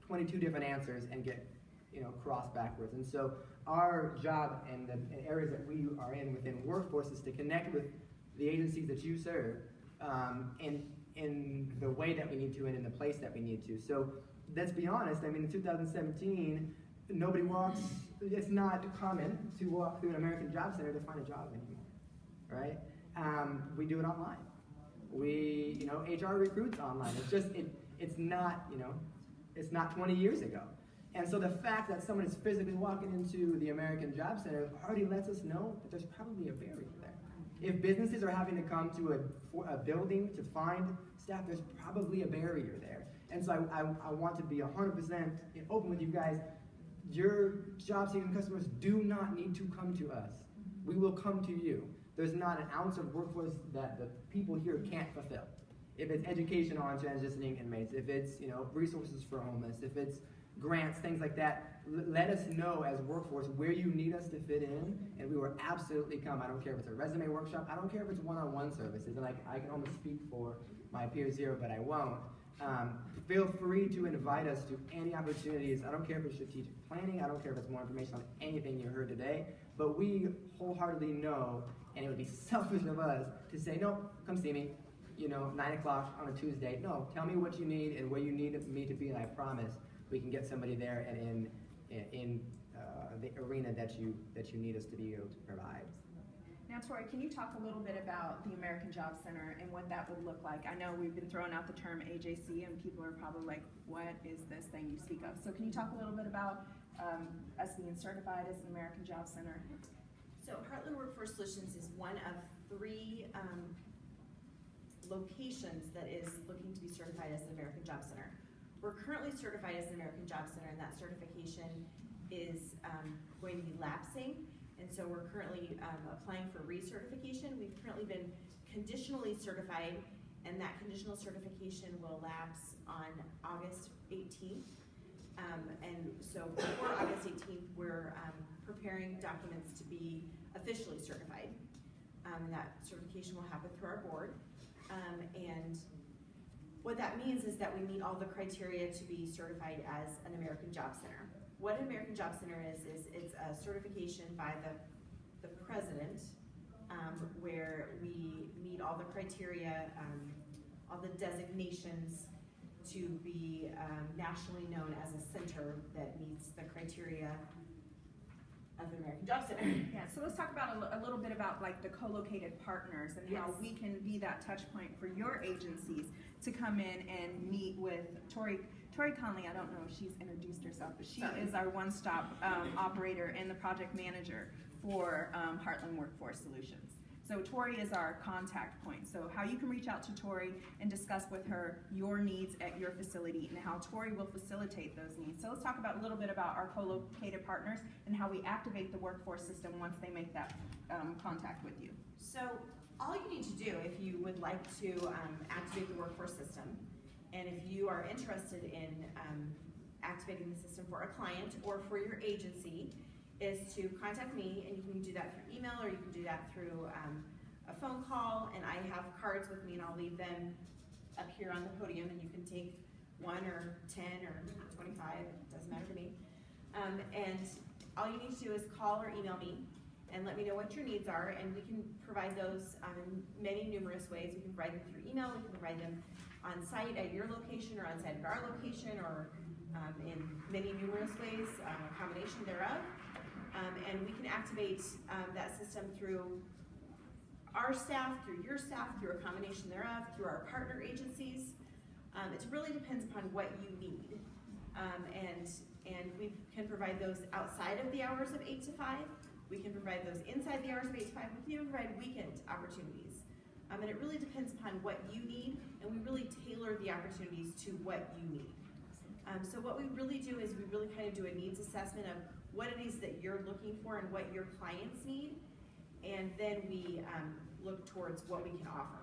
22 different answers and get, cross backwards. And so our job and the areas that we are in within workforce is to connect with the agencies that you serve in the way that we need to and in the place that we need to. So let's be honest, I mean, in 2017, it's not common to walk through an American Job Center to find a job anymore, right? We do it online. We, you know, HR recruits online. It's just, it's not, you know, it's not 20 years ago. And so the fact that someone is physically walking into the American Job Center already lets us know that there's probably a barrier there. If businesses are having to come to a building to find staff, there's probably a barrier there. And so I want to be 100% open with you guys. Your job-seeking customers do not need to come to us. We will come to you. There's not an ounce of workforce that the people here can't fulfill. If it's education on transitioning inmates, if it's, you know, resources for homeless, if it's grants, things like that, let us know as workforce where you need us to fit in, and we will absolutely come. I don't care if it's a resume workshop, I don't care if it's one-on-one services, and I can almost speak for my peers here, but I won't. Feel free to invite us to any opportunities. I don't care if it's strategic planning, I don't care if it's more information on anything you heard today, but we wholeheartedly know, and it would be selfish of us to say, no, come see me, you know, 9 o'clock on a Tuesday. No, tell me what you need and where you need me to be, and I promise we can get somebody there and in the arena that you need us to be able to provide. Now, Tori, can you talk a little bit about the American Job Center and what that would look like? I know we've been throwing out the term AJC, and people are probably like, what is this thing you speak of? So can you talk a little bit about us being certified as an American Job Center? So Heartland Workforce Solutions is one of 3 locations that is looking to be certified as an American Job Center. We're currently certified as an American Job Center, and that certification is going to be lapsing. And so we're currently applying for recertification. We've currently been conditionally certified, and that conditional certification will lapse on August 18th. And so before August 18th, we're preparing documents to be officially certified. That certification will happen through our board. And what that means is that we meet all the criteria to be certified as an American Job Center. What an American Job Center is it's a certification by the president where we meet all the criteria, all the designations to be nationally known as a center that meets the criteria of the American Job Center. Yeah, so let's talk about a little bit about like the co-located partners and how we can be that touch point for your agencies to come in and meet with Tori Conley. I don't know if she's introduced herself, but she is our one-stop operator and the project manager for Heartland Workforce Solutions. So Tori is our contact point. So how you can reach out to Tori and discuss with her your needs at your facility and how Tori will facilitate those needs. So let's talk about a little bit about our co-located partners and how we activate the workforce system once they make that contact with you. So all you need to do if you would like to activate the workforce system, and if you are interested in activating the system for a client or for your agency, is to contact me, and you can do that through email or you can do that through a phone call, and I have cards with me and I'll leave them up here on the podium, and you can take 1 or 10 or 25, it doesn't matter to me. And all you need to do is call or email me and let me know what your needs are, and we can provide those in many numerous ways. We can provide them through email, we can provide them on site at your location or on site at our location, or in many numerous ways, a combination thereof. And we can activate that system through our staff, through your staff, through a combination thereof, through our partner agencies. It really depends upon what you need. And we can provide those outside of the hours of 8 to 5. We can provide those inside the hours of 8 to 5. We can even provide weekend opportunities. And it really depends upon what you need, and we really tailor the opportunities to what you need. So what we really do is we really kind of do a needs assessment of what it is that you're looking for and what your clients need, and then we look towards what we can offer.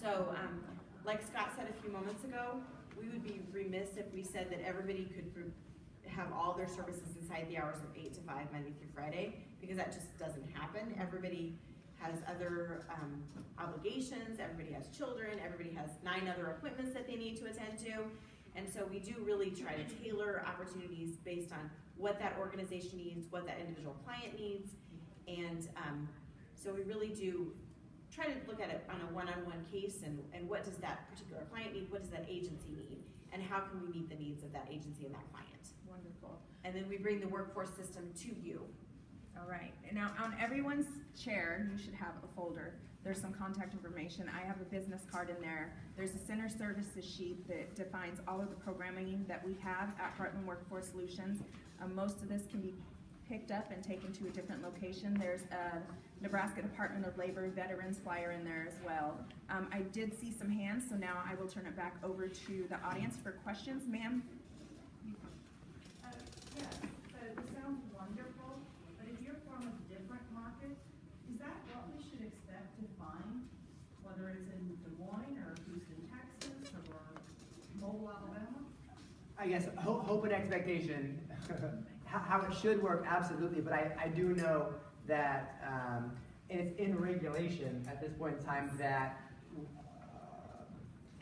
So like Scott said a few moments ago, we would be remiss if we said that everybody could have all their services inside the hours of 8 to 5 Monday through Friday, because that just doesn't happen. Everybody has other obligations, everybody has children, everybody has 9 other appointments that they need to attend to. And so we do really try to tailor opportunities based on what that organization needs, what that individual client needs. And so we really do try to look at it on a one-on-one case, and what does that particular client need, what does that agency need, and how can we meet the needs of that agency and that client. Wonderful. And then we bring the workforce system to you. All right, and now on everyone's chair, you should have a folder. There's some contact information. I have a business card in there. There's a center services sheet that defines all of the programming that we have at Heartland Workforce Solutions. Most of this can be picked up and taken to a different location. There's a Nebraska Department of Labor veterans flyer in there as well. I did see some hands, so now I will turn it back over to the audience for questions. Ma'am? Yes, this sounds wonderful, but if you're from a different market, is that what we should expect to find? Whether it's in Des Moines or Houston, Texas, or Mobile, Alabama? I guess hope and expectation, how it should work, absolutely, but I do know that, and it's in regulation at this point in time, that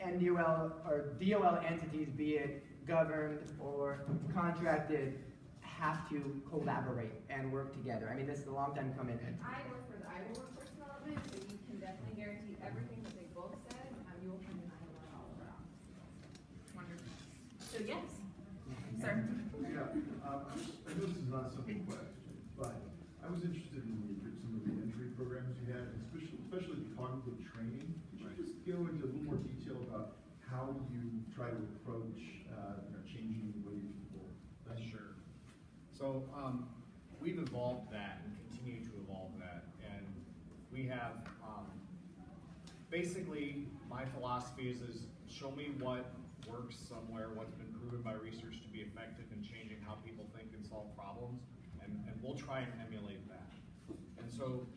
NDOL or DOL entities, be it governed or contracted, have to collaborate and work together. I mean, this is a long time coming. I work for the Iowa Workforce Development, so you can definitely guarantee everything that they both said, you will find in Iowa all around. Wonderful. So yes. Sir? Yeah, I know this is not a simple question, but I was interested in some of the entry programs you had, especially the cognitive training. Could you just go into a little more detail about how you try to approach changing the way people think? Sure. So we've evolved that and continue to evolve that, and we have basically my philosophy is show me what works somewhere, what's been proven by research to be effective in changing how people think and solve problems, and we'll try and emulate that. And so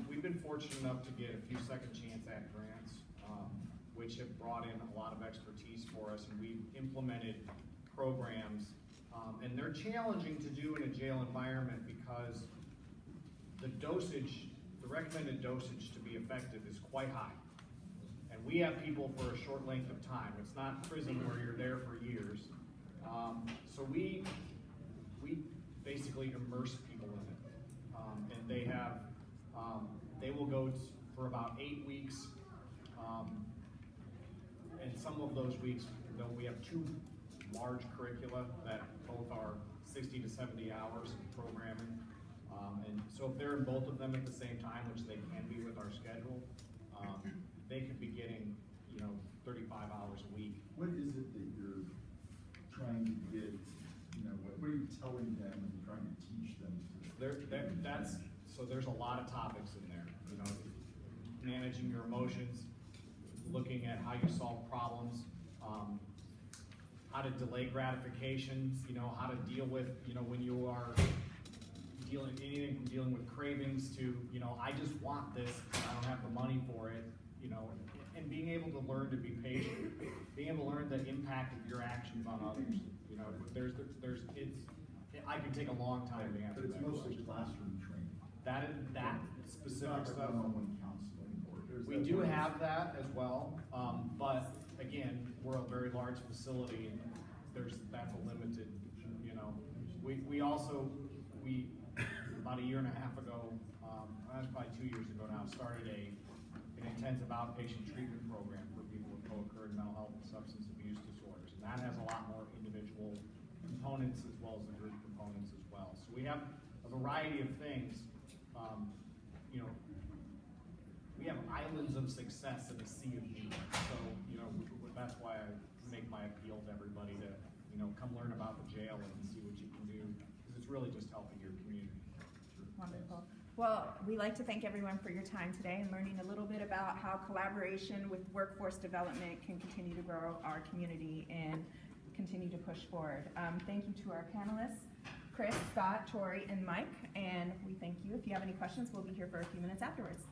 we've been fortunate enough to get a few Second Chance Act grants, which have brought in a lot of expertise for us, and we've implemented programs, and they're challenging to do in a jail environment because the dosage, the recommended dosage to be effective is quite high. And we have people for a short length of time. It's not prison where you're there for years. So we basically immerse people in it. And they have, they will go for about 8 weeks. And some of those weeks, we have 2 large curricula that both are 60 to 70 hours of programming. And so if they're in both of them at the same time, which they can be with our schedule, they could be getting, 35 hours a week. What is it that you're trying to get, what are you telling them and trying to teach them? So there's a lot of topics in there, managing your emotions, looking at how you solve problems, how to delay gratification, how to deal with, when you are dealing, anything from dealing with cravings to, I just want this, and I don't have the money for it, and being able to learn to be patient, being able to learn the impact of your actions on others. I could take a long time to answer that. But it's mostly classroom training. That specific stuff. One-on-one counseling, or We do have that as well, but again, we're a very large facility, and that's a limited. We also about a year and a half ago, that's probably 2 years ago now, started an intensive outpatient treatment program for people with co-occurring mental health and substance abuse disorders, and that has a lot more individual components as well as the group components as well. So we have a variety of things. We have islands of success in a sea of need. So that's why I make my appeal to everybody to come learn about the jail and see what you can do, because it's really just helping your community. Wonderful. Well, we like to thank everyone for your time today and learning a little bit about how collaboration with workforce development can continue to grow our community and continue to push forward. Thank you to our panelists, Chris, Scott, Tori, and Mike, and we thank you. If you have any questions, we'll be here for a few minutes afterwards.